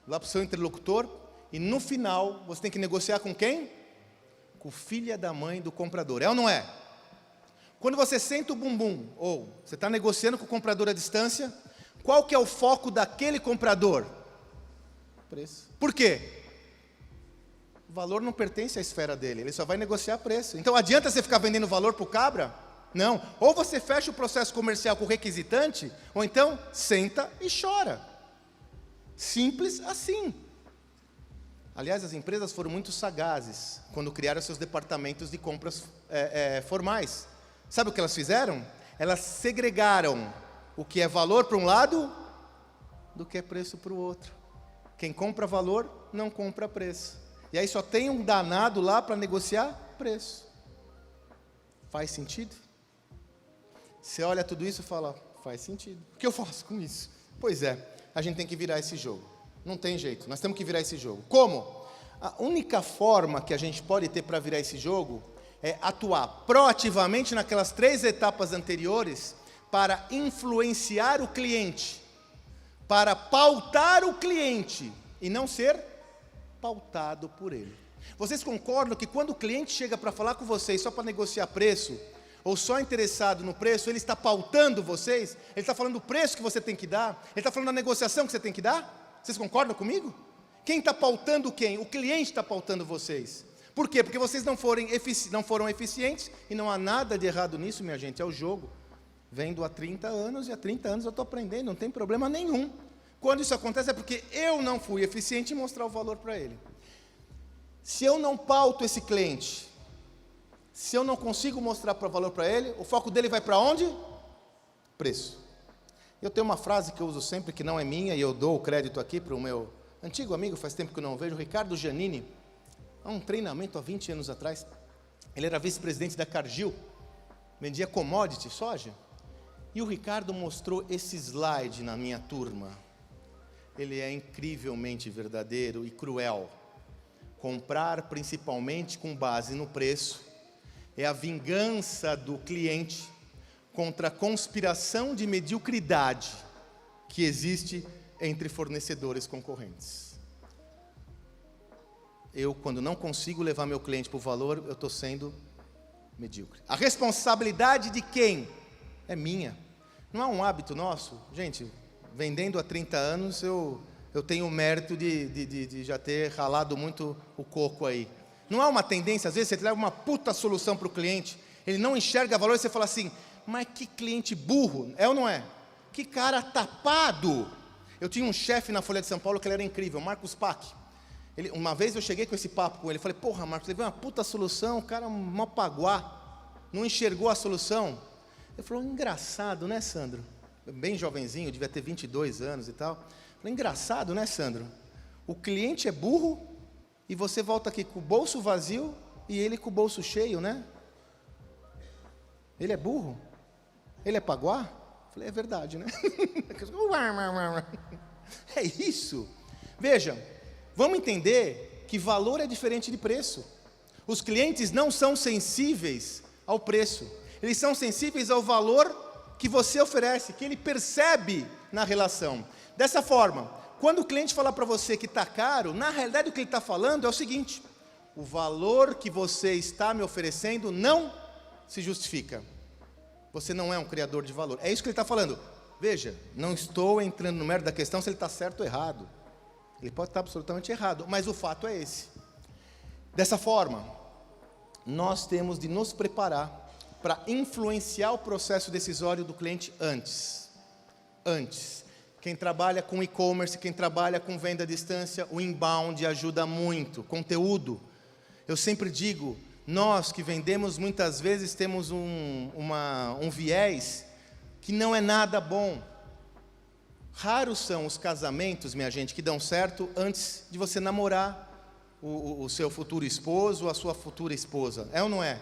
lá para o seu interlocutor e no final você tem que negociar com quem? Com o filho da mãe do comprador. É ou não é? Quando você senta o bumbum, ou você está negociando com o comprador à distância, qual que é o foco daquele comprador? Preço. Por quê? O valor não pertence à esfera dele, ele só vai negociar preço. Então adianta você ficar vendendo valor para o cabra? Não. Ou você fecha o processo comercial com o requisitante, ou então senta e chora. Simples assim. Aliás, as empresas foram muito sagazes quando criaram seus departamentos de compras formais. Sabe o que elas fizeram? Elas segregaram o que é valor para um lado do que é preço para o outro. Quem compra valor, não compra preço. E aí só tem um danado lá para negociar preço. Faz sentido? Você olha tudo isso e fala, faz sentido. O que eu faço com isso? Pois é, a gente tem que virar esse jogo. Não tem jeito, nós temos que virar esse jogo. Como? A única forma que a gente pode ter para virar esse jogo é atuar proativamente naquelas 3 etapas anteriores para influenciar o cliente, para pautar o cliente e não ser pautado por ele. Vocês concordam que quando o cliente chega para falar com vocês só para negociar preço, ou só interessado no preço, ele está pautando vocês? Ele está falando do preço que você tem que dar? Ele está falando da negociação que você tem que dar? Vocês concordam comigo? Quem está pautando quem? O cliente está pautando vocês. Por quê? Porque vocês não foram eficientes, e não há nada de errado nisso, minha gente, é o jogo. Vendo há 30 anos, e há 30 anos eu estou aprendendo, não tem problema nenhum. Quando isso acontece é porque eu não fui eficiente em mostrar o valor para ele. Se eu não pauto esse cliente, se eu não consigo mostrar o valor para ele, o foco dele vai para onde? Preço. Eu tenho uma frase que eu uso sempre, que não é minha, e eu dou o crédito aqui para o meu antigo amigo, faz tempo que eu não vejo, o Ricardo Giannini, há um treinamento há 20 anos atrás, ele era vice-presidente da Cargill, vendia commodity, soja, e o Ricardo mostrou esse slide na minha turma. Ele é incrivelmente verdadeiro e cruel. Comprar principalmente com base no preço é a vingança do cliente contra a conspiração de mediocridade que existe entre fornecedores concorrentes. Eu, quando não consigo levar meu cliente para o valor, eu estou sendo medíocre. A responsabilidade de quem? É minha. Não é um hábito nosso? Gente, vendendo há 30 anos, eu tenho o mérito de já ter ralado muito o coco aí. Não há uma tendência, às vezes, você leva uma puta solução para o cliente, ele não enxerga valor, e você fala assim, mas que cliente burro, é ou não é? Que cara tapado. Eu tinha um chefe na Folha de São Paulo que ele era incrível, Marcos Pac. Uma vez eu cheguei com esse papo com ele, falei, porra, Marcos, levei uma puta solução, o cara mó paguá, não enxergou a solução. Ele falou, engraçado, né, Sandro? Bem jovenzinho, devia ter 22 anos e tal. Falei, engraçado, né, Sandro? O cliente é burro e você volta aqui com o bolso vazio e ele com o bolso cheio, né? Ele é burro? Ele é paguá? Falei, é verdade, né? É isso. Veja, vamos entender que valor é diferente de preço. Os clientes não são sensíveis ao preço. Eles são sensíveis ao valor que você oferece, que ele percebe na relação. Dessa forma, quando o cliente falar para você que está caro, na realidade o que ele está falando é o seguinte, o valor que você está me oferecendo não se justifica. Você não é um criador de valor. É isso que ele está falando. Veja, não estou entrando no mérito da questão se ele está certo ou errado. Ele pode estar absolutamente errado, mas o fato é esse. Dessa forma, nós temos de nos preparar para influenciar o processo decisório do cliente antes. Quem trabalha com e-commerce, quem trabalha com venda à distância, o inbound ajuda muito. Conteúdo. Eu sempre digo, nós que vendemos muitas vezes temos um viés que não é nada bom. Raros são os casamentos, minha gente, que dão certo antes de você namorar o seu futuro esposo ou a sua futura esposa. É ou não é?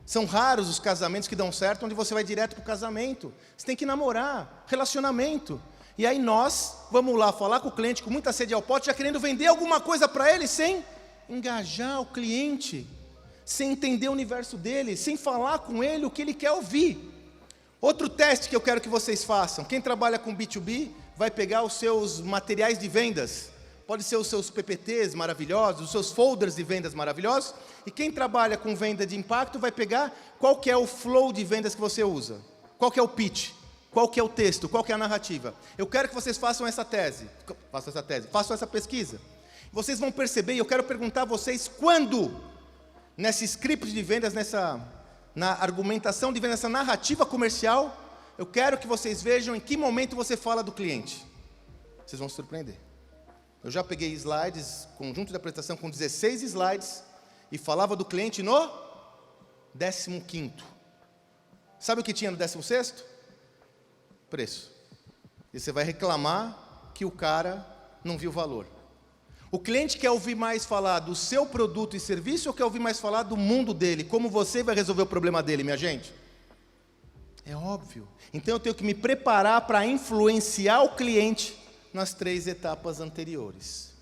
São raros os casamentos que dão certo onde você vai direto para o casamento. Você tem que namorar, relacionamento. E aí nós vamos lá falar com o cliente com muita sede ao pote, já querendo vender alguma coisa para ele sem engajar o cliente, sem entender o universo dele, sem falar com ele o que ele quer ouvir. Outro teste que eu quero que vocês façam. Quem trabalha com B2B vai pegar os seus materiais de vendas. Pode ser os seus PPTs maravilhosos, os seus folders de vendas maravilhosos. E quem trabalha com venda de impacto vai pegar qual que é o flow de vendas que você usa. Qual que é o pitch, qual que é o texto, qual que é a narrativa. Eu quero que vocês façam essa pesquisa. Vocês vão perceber, e eu quero perguntar a vocês, quando, nesse script de vendas, na argumentação de vendas, nessa narrativa comercial, eu quero que vocês vejam em que momento você fala do cliente. Vocês vão se surpreender. Eu já peguei slides, conjunto de apresentação com 16 slides, e falava do cliente no 15º. Sabe o que tinha no 16º? Preço. E você vai reclamar que o cara não viu valor. O cliente quer ouvir mais falar do seu produto e serviço ou quer ouvir mais falar do mundo dele? Como você vai resolver o problema dele, minha gente? É óbvio. Então eu tenho que me preparar para influenciar o cliente nas 3 etapas anteriores.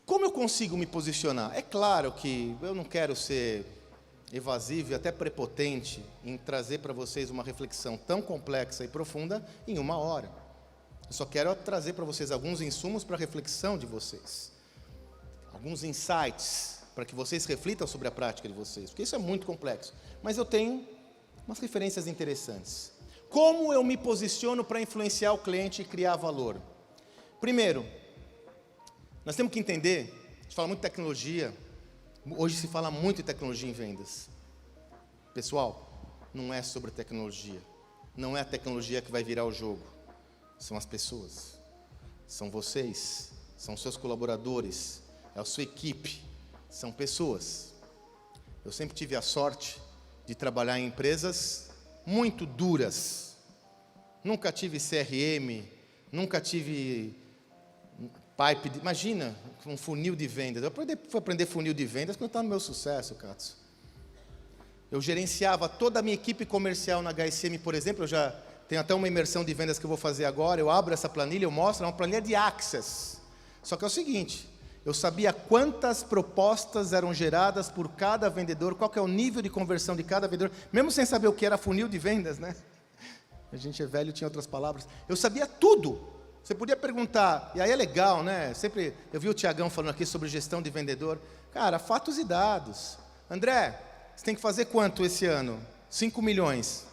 Como eu consigo me posicionar? É claro que eu não quero ser evasivo e até prepotente em trazer para vocês uma reflexão tão complexa e profunda em 1 hora. Eu só quero trazer para vocês alguns insumos para a reflexão de vocês. Alguns insights para que vocês reflitam sobre a prática de vocês, porque isso é muito complexo. Mas eu tenho umas referências interessantes. Como eu me posiciono para influenciar o cliente e criar valor? Primeiro, nós temos que entender, a gente fala muito de tecnologia, hoje se fala muito de tecnologia em vendas. Pessoal, não é sobre tecnologia, não é a tecnologia que vai virar o jogo, são as pessoas, são vocês, são seus colaboradores, é a sua equipe, são pessoas. Eu sempre tive a sorte de trabalhar em empresas muito duras. Nunca tive CRM, nunca tive Imagina, um funil de vendas. Eu fui aprender funil de vendas quando eu estava no meu sucesso, Katsu. Eu gerenciava toda a minha equipe comercial na HSM, por exemplo. Eu já tenho até uma imersão de vendas que eu vou fazer agora. Eu abro essa planilha, eu mostro, é uma planilha de Access. Só que é o seguinte, eu sabia quantas propostas eram geradas por cada vendedor, qual que é o nível de conversão de cada vendedor, mesmo sem saber o que era funil de vendas, né? A gente é velho, tinha outras palavras. Eu sabia tudo. Você podia perguntar, e aí é legal, né? Sempre, eu vi o Tiagão falando aqui sobre gestão de vendedor. Cara, fatos e dados. André, você tem que fazer quanto esse ano? 5 milhões.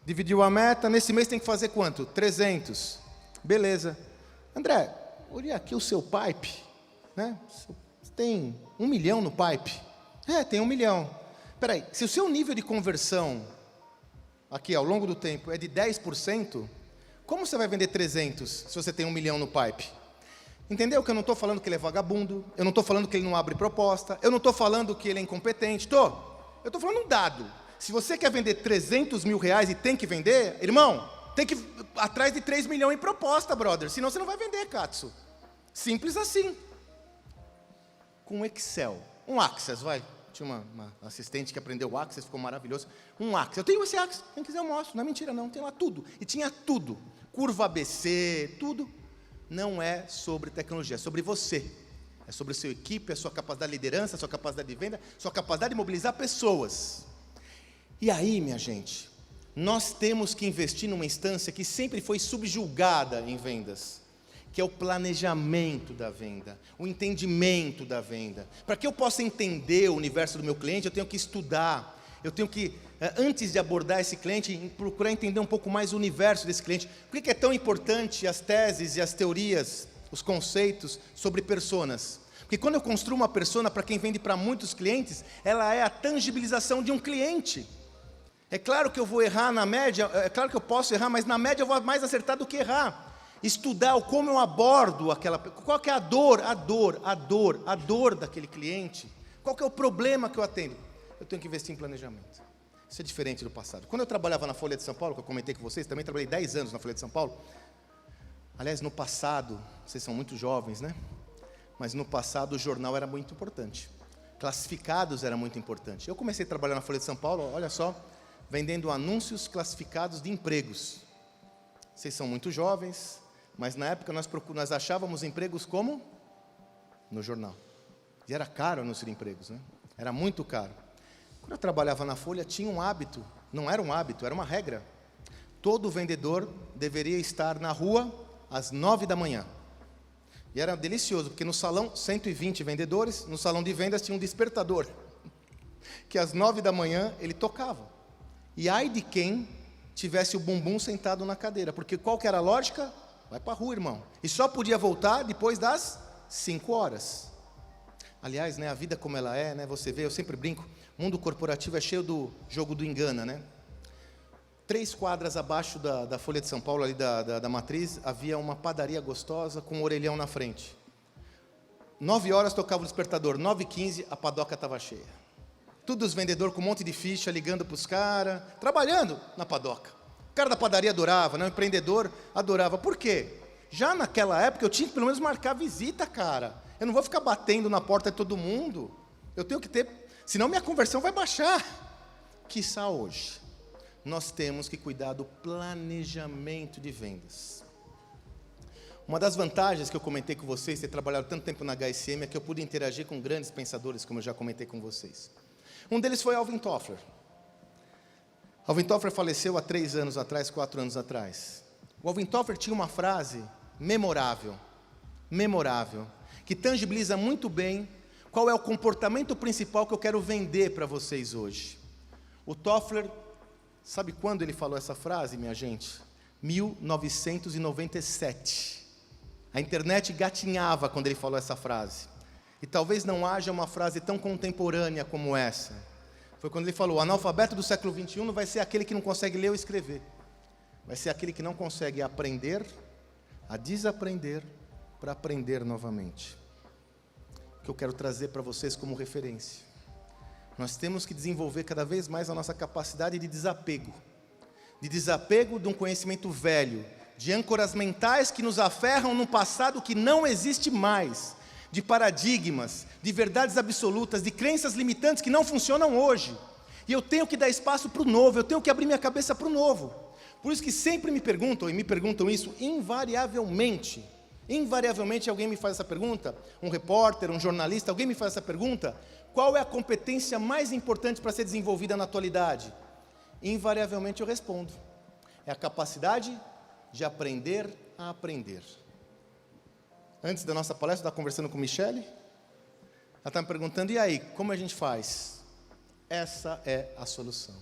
Dividiu a meta, nesse mês tem que fazer quanto? 300. Beleza. André, olha aqui o seu pipe, né? Você tem 1 milhão no pipe? Tem 1 milhão. Espera aí, se o seu nível de conversão, aqui ao longo do tempo, é de 10%, como você vai vender 300 se você tem 1 milhão no pipe? Entendeu que eu não estou falando que ele é vagabundo, eu não estou falando que ele não abre proposta, eu não estou falando que ele é incompetente, eu estou falando um dado. Se você quer vender 300 mil reais e tem que vender, irmão, tem que ir atrás de 3 milhões em proposta, brother, senão você não vai vender, Katsu. Simples assim. Com Excel, um Access, vai. Tinha uma assistente que aprendeu o Access, ficou maravilhoso. Um Access, eu tenho esse Access, quem quiser eu mostro, não é mentira não, tem lá tudo. E tinha tudo, curva ABC, tudo. Não é sobre tecnologia, é sobre você. É sobre a sua equipe, a sua capacidade de liderança, a sua capacidade de venda, a sua capacidade de mobilizar pessoas. E aí, minha gente, nós temos que investir numa instância que sempre foi subjugada em vendas, que é o planejamento da venda, o entendimento da venda. Para que eu possa entender o universo do meu cliente, eu tenho que estudar, eu tenho que, antes de abordar esse cliente, procurar entender um pouco mais o universo desse cliente. Por que é tão importante as teses e as teorias, os conceitos sobre personas? Porque quando eu construo uma persona, para quem vende para muitos clientes, ela é a tangibilização de um cliente. É claro que eu vou errar na média, é claro que eu posso errar, mas na média eu vou mais acertar do que errar. Estudar como eu abordo aquela, qual que é a dor daquele cliente, qual que é o problema que eu atendo. Eu tenho que investir em planejamento. Isso é diferente do passado. Quando eu trabalhava na Folha de São Paulo, que eu comentei com vocês, também trabalhei 10 anos na Folha de São Paulo. Aliás, no passado, vocês são muito jovens, né? Mas no passado o jornal era muito importante. Classificados era muito importante. Eu comecei a trabalhar na Folha de São Paulo, olha só, vendendo anúncios classificados de empregos. Vocês são muito jovens, mas na época nós achávamos empregos como? No jornal. E era caro o anúncio de empregos, né? Era muito caro. Quando eu trabalhava na Folha, tinha um hábito, não era um hábito, era uma regra. Todo vendedor deveria estar na rua às 9 da manhã. E era delicioso, porque no salão, 120 vendedores, no salão de vendas tinha um despertador, que às 9 da manhã ele tocava. E ai de quem tivesse o bumbum sentado na cadeira, porque qual que era a lógica? Vai para a rua, irmão. E só podia voltar depois das 5 horas. Aliás, né, a vida como ela é, né, você vê, eu sempre brinco, o mundo corporativo é cheio do jogo do engana, né? 3 quadras abaixo da Folha de São Paulo, ali da Matriz, havia uma padaria gostosa com um orelhão na frente. 9 horas tocava o despertador, 9h15 a padoca estava cheia. Tudo os vendedores com um monte de ficha, ligando para os caras, trabalhando na padoca. O cara da padaria adorava, né? O empreendedor adorava. Por quê? Já naquela época eu tinha que pelo menos marcar visita, cara. Eu não vou ficar batendo na porta de todo mundo. Eu tenho que ter, senão minha conversão vai baixar. Quiçá hoje. Nós temos que cuidar do planejamento de vendas. Uma das vantagens que eu comentei com vocês, ter trabalhado tanto tempo na HSM, é que eu pude interagir com grandes pensadores, como eu já comentei com vocês. Um deles foi Alvin Toffler. Alvin Toffler faleceu há 3 anos atrás, 4 anos atrás. O Alvin Toffler tinha uma frase memorável, que tangibiliza muito bem qual é o comportamento principal que eu quero vender para vocês hoje. O Toffler, sabe quando ele falou essa frase, minha gente? 1997. A internet gatinhava quando ele falou essa frase. E talvez não haja uma frase tão contemporânea como essa. Foi quando ele falou, o analfabeto do século XXI não vai ser aquele que não consegue ler ou escrever. Vai ser aquele que não consegue aprender, a desaprender, para aprender novamente. O que eu quero trazer para vocês como referência. Nós temos que desenvolver cada vez mais a nossa capacidade de desapego. De desapego de um conhecimento velho, de âncoras mentais que nos aferram num passado que não existe mais, de paradigmas, de verdades absolutas, de crenças limitantes que não funcionam hoje. E eu tenho que dar espaço para o novo, eu tenho que abrir minha cabeça para o novo. Por isso que sempre me perguntam, e me perguntam isso invariavelmente. Invariavelmente alguém me faz essa pergunta, um repórter, um jornalista, alguém me faz essa pergunta: qual é a competência mais importante para ser desenvolvida na atualidade? Invariavelmente eu respondo: é a capacidade de aprender a aprender. Antes da nossa palestra, eu estava conversando com Michele, ela estava me perguntando: e aí, como a gente faz? Essa é a solução.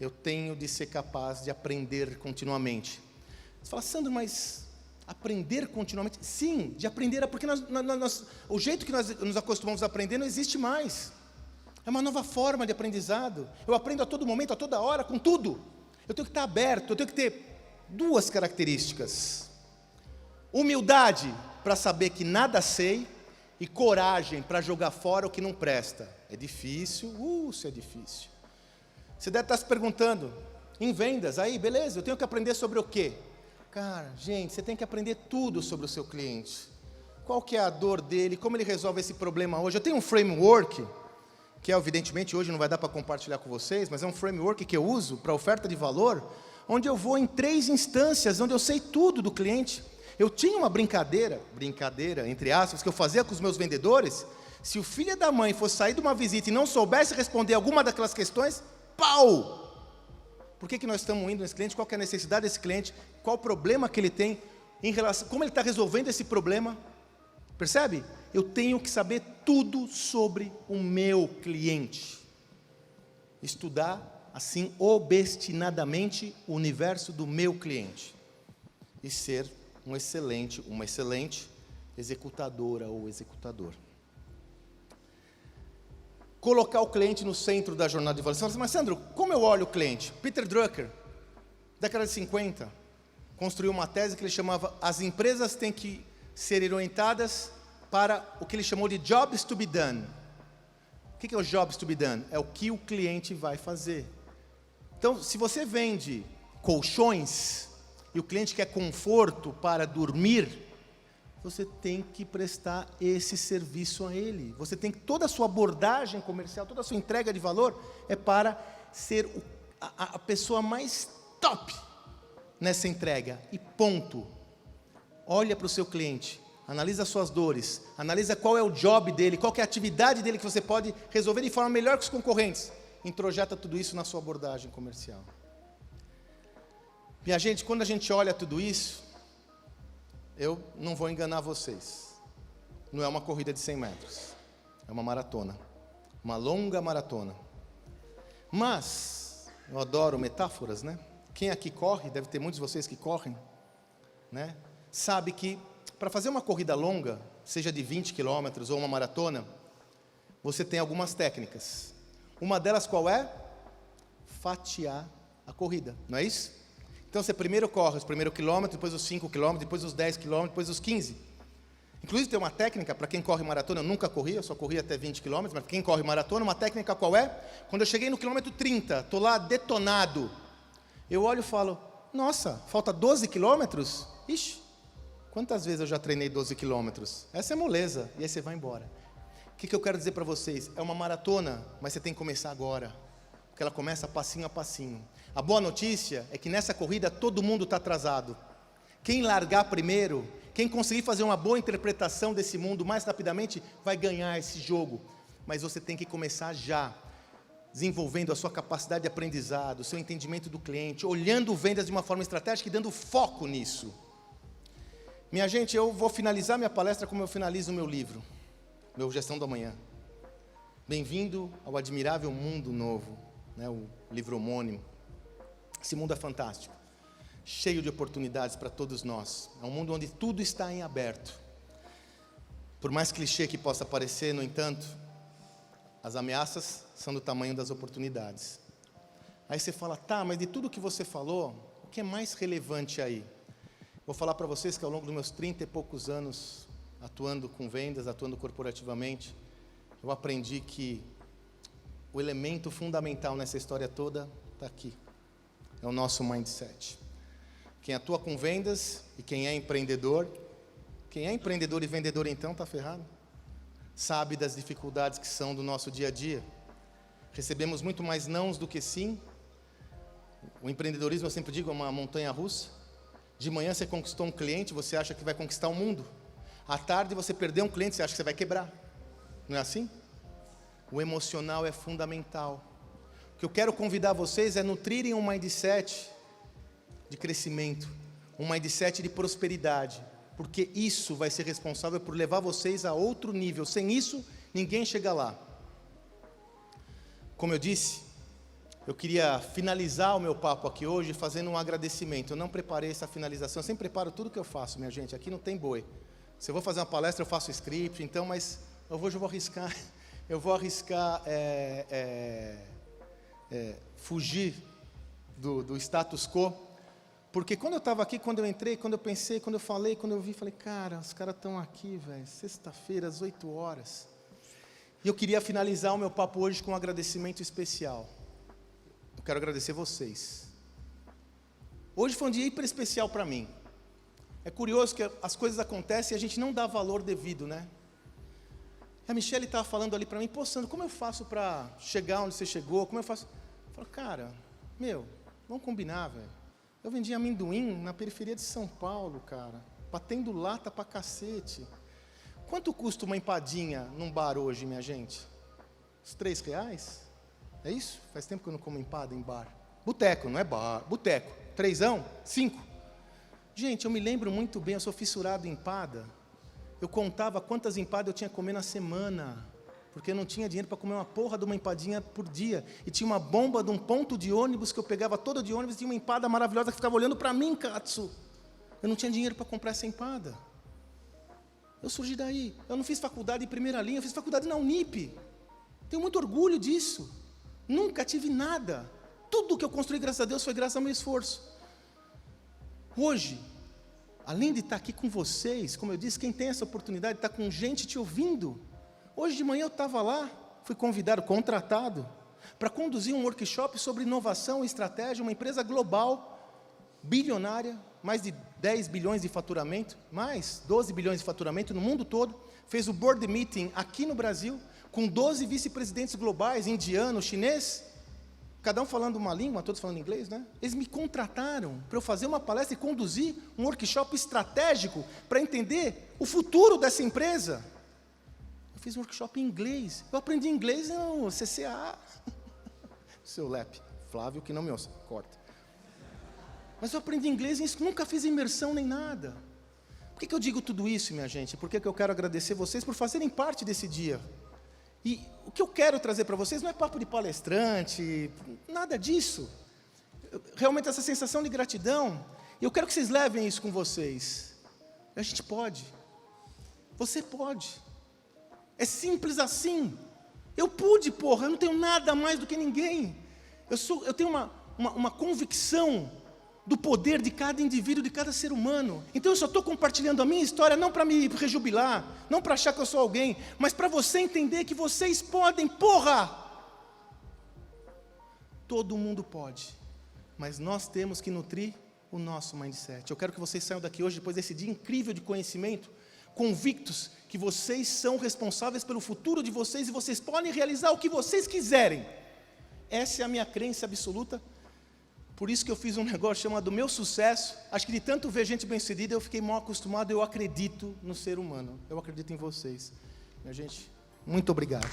Eu tenho de ser capaz de aprender continuamente. Você fala: Sandro, mas aprender continuamente? Sim, de aprender, porque o jeito que nós nos acostumamos a aprender não existe mais. É uma nova forma de aprendizado. Eu aprendo a todo momento, a toda hora, com tudo. Eu tenho que estar aberto, eu tenho que ter duas características: humildade para saber que nada sei, e coragem para jogar fora o que não presta. É difícil, isso é difícil. Você deve estar se perguntando, em vendas, aí beleza, eu tenho que aprender sobre o quê? Cara, gente, você tem que aprender tudo sobre o seu cliente. Qual que é a dor dele, como ele resolve esse problema hoje. Eu tenho um framework, que evidentemente hoje não vai dar para compartilhar com vocês, mas é um framework que eu uso para oferta de valor, onde eu vou em 3 instâncias, onde eu sei tudo do cliente. Eu tinha uma brincadeira, entre aspas, que eu fazia com os meus vendedores. Se o filho da mãe fosse sair de uma visita e não soubesse responder alguma daquelas questões, pau! Por que nós estamos indo nesse cliente? Qual que é a necessidade desse cliente? Qual o problema que ele tem? Em relação, como ele está resolvendo esse problema? Percebe? Eu tenho que saber tudo sobre o meu cliente. Estudar, assim, obstinadamente o universo do meu cliente. E ser uma excelente executadora ou executador. Colocar o cliente no centro da jornada de valor. Você fala assim: mas Sandro, como eu olho o cliente? Peter Drucker, década de 50, construiu uma tese que ele chamava: as empresas têm que ser orientadas para o que ele chamou de jobs to be done. O que é o jobs to be done? É o que o cliente vai fazer. Então, se você vende colchões e o cliente quer conforto para dormir, você tem que prestar esse serviço a ele. Você tem que, toda a sua abordagem comercial, toda a sua entrega de valor é para ser a pessoa mais top nessa entrega. E ponto. Olha para o seu cliente, analisa as suas dores, analisa qual é o job dele, qual que é a atividade dele que você pode resolver de forma melhor que os concorrentes. Introjeta tudo isso na sua abordagem comercial. Minha gente, quando a gente olha tudo isso, eu não vou enganar vocês. Não é uma corrida de 100 metros. É uma maratona. Uma longa maratona. Mas, eu adoro metáforas, né? Quem aqui corre, deve ter muitos de vocês que correm, né? Sabe que para fazer uma corrida longa, seja de 20 quilômetros ou uma maratona, você tem algumas técnicas. Uma delas qual é? Fatiar a corrida, não é isso? Então você primeiro corre os primeiros quilômetros, depois os 5 quilômetros, depois os 10 quilômetros, depois os 15. Inclusive tem uma técnica, para quem corre maratona, eu nunca corri, eu só corri até 20 quilômetros, mas quem corre maratona, uma técnica qual é? Quando eu cheguei no quilômetro 30, estou lá detonado, eu olho e falo: nossa, falta 12 quilômetros? Ixi, quantas vezes eu já treinei 12 quilômetros? Essa é moleza, e aí você vai embora. O que eu quero dizer para vocês? É uma maratona, mas você tem que começar agora, porque ela começa passinho a passinho. A boa notícia é que nessa corrida todo mundo está atrasado. Quem largar primeiro, quem conseguir fazer uma boa interpretação desse mundo mais rapidamente, vai ganhar esse jogo. Mas você tem que começar já, desenvolvendo a sua capacidade de aprendizado, o seu entendimento do cliente, olhando vendas de uma forma estratégica e dando foco nisso. Minha gente, eu vou finalizar minha palestra como eu finalizo o meu livro, meu Gestão do Amanhã. Bem-vindo ao admirável mundo novo, né, o livro homônimo. Esse mundo é fantástico, cheio de oportunidades para todos nós. É um mundo onde tudo está em aberto. Por mais clichê que possa parecer, no entanto, as ameaças são do tamanho das oportunidades. Aí você fala: tá, mas de tudo que você falou, o que é mais relevante aí? Vou falar para vocês que ao longo dos meus 30 e poucos anos, atuando com vendas, atuando corporativamente, eu aprendi que o elemento fundamental nessa história toda está aqui. É o nosso mindset. quem atua com vendas e quem é empreendedor. Quem é empreendedor e vendedor então está ferrado. Sabe das dificuldades que são do nosso dia a dia. Recebemos muito mais nãos do que sim. O empreendedorismo, eu sempre digo, é uma montanha russa. De manhã você conquistou um cliente, você acha que vai conquistar o mundo. À tarde você perdeu um cliente, você acha que você vai quebrar. Não é assim? O emocional é fundamental. O que eu quero convidar vocês é nutrirem um mindset de crescimento, um mindset de prosperidade, porque isso vai ser responsável por levar vocês a outro nível. Sem isso, ninguém chega lá. Como eu disse, eu queria finalizar o meu papo aqui hoje fazendo um agradecimento. Eu não preparei essa finalização, eu sempre preparo tudo que eu faço, minha gente, aqui não tem boi. Se eu vou fazer uma palestra, eu faço script, então, mas hoje eu vou arriscar, fugir do status quo, porque quando eu estava aqui, quando eu entrei, quando eu pensei, quando eu falei, quando eu vi, falei, cara, os caras estão aqui, velho, sexta-feira, às 8 horas. E eu queria finalizar o meu papo hoje com um agradecimento especial. Eu quero agradecer vocês. Hoje foi um dia hiper especial para mim. É curioso que as coisas acontecem e a gente não dá valor devido, né? A Michelle estava falando ali para mim, pô, Sandro, como eu faço para chegar onde você chegou? Como eu faço? Eu falo, cara, vamos combinar, velho. Eu vendia amendoim na periferia de São Paulo, cara, batendo lata pra cacete. Quanto custa uma empadinha num bar hoje, minha gente? Uns R$3? É isso? Faz tempo que eu não como empada em bar. Boteco, não é bar, boteco. 3ão? 5. Gente, eu me lembro muito bem, eu sou fissurado em empada. Eu contava quantas empadas eu tinha que comer na semana, porque eu não tinha dinheiro para comer uma porra de uma empadinha por dia. E tinha uma bomba de um ponto de ônibus que eu pegava todo de ônibus e tinha uma empada maravilhosa que ficava olhando para mim, Katsu. Eu não tinha dinheiro para comprar essa empada. Eu surgi daí. Eu não fiz faculdade em primeira linha, eu fiz faculdade na Unip. Tenho muito orgulho disso. Nunca tive nada. Tudo que eu construí, graças a Deus, foi graças ao meu esforço. Hoje, além de estar aqui com vocês, como eu disse, quem tem essa oportunidade de estar com gente te ouvindo. Hoje de manhã eu estava lá, fui convidado, contratado, para conduzir um workshop sobre inovação e estratégia, uma empresa global, bilionária, mais de 10 bilhões de faturamento, mais 12 bilhões de faturamento no mundo todo, fez o board meeting aqui no Brasil, com 12 vice-presidentes globais, indiano, chinês, cada um falando uma língua, todos falando inglês, né? Eles me contrataram para eu fazer uma palestra e conduzir um workshop estratégico para entender o futuro dessa empresa. Eu fiz um workshop em inglês. Eu aprendi inglês no CCA. Seu Lep, Flávio, que não me ouça, corta. Mas eu aprendi inglês e nunca fiz imersão nem nada. Por que eu digo tudo isso, minha gente? Por que eu quero agradecer vocês por fazerem parte desse dia? E o que eu quero trazer para vocês não é papo de palestrante, nada disso. Realmente essa sensação de gratidão, e eu quero que vocês levem isso com vocês. A gente pode. Você pode. É simples assim. Eu pude, porra, eu não tenho nada mais do que ninguém. Eu tenho uma convicção do poder de cada indivíduo, de cada ser humano. Então eu só estou compartilhando a minha história, não para me rejubilar, não para achar que eu sou alguém, mas para você entender que vocês podem, porra! Todo mundo pode, mas nós temos que nutrir o nosso mindset. Eu quero que vocês saiam daqui hoje, depois desse dia incrível de conhecimento, convictos que vocês são responsáveis pelo futuro de vocês e vocês podem realizar o que vocês quiserem. Essa é a minha crença absoluta. Por isso que eu fiz um negócio chamado Meu Sucesso. Acho que de tanto ver gente bem-sucedida, eu fiquei mal acostumado. Eu acredito no ser humano. Eu acredito em vocês. Minha gente, muito obrigado.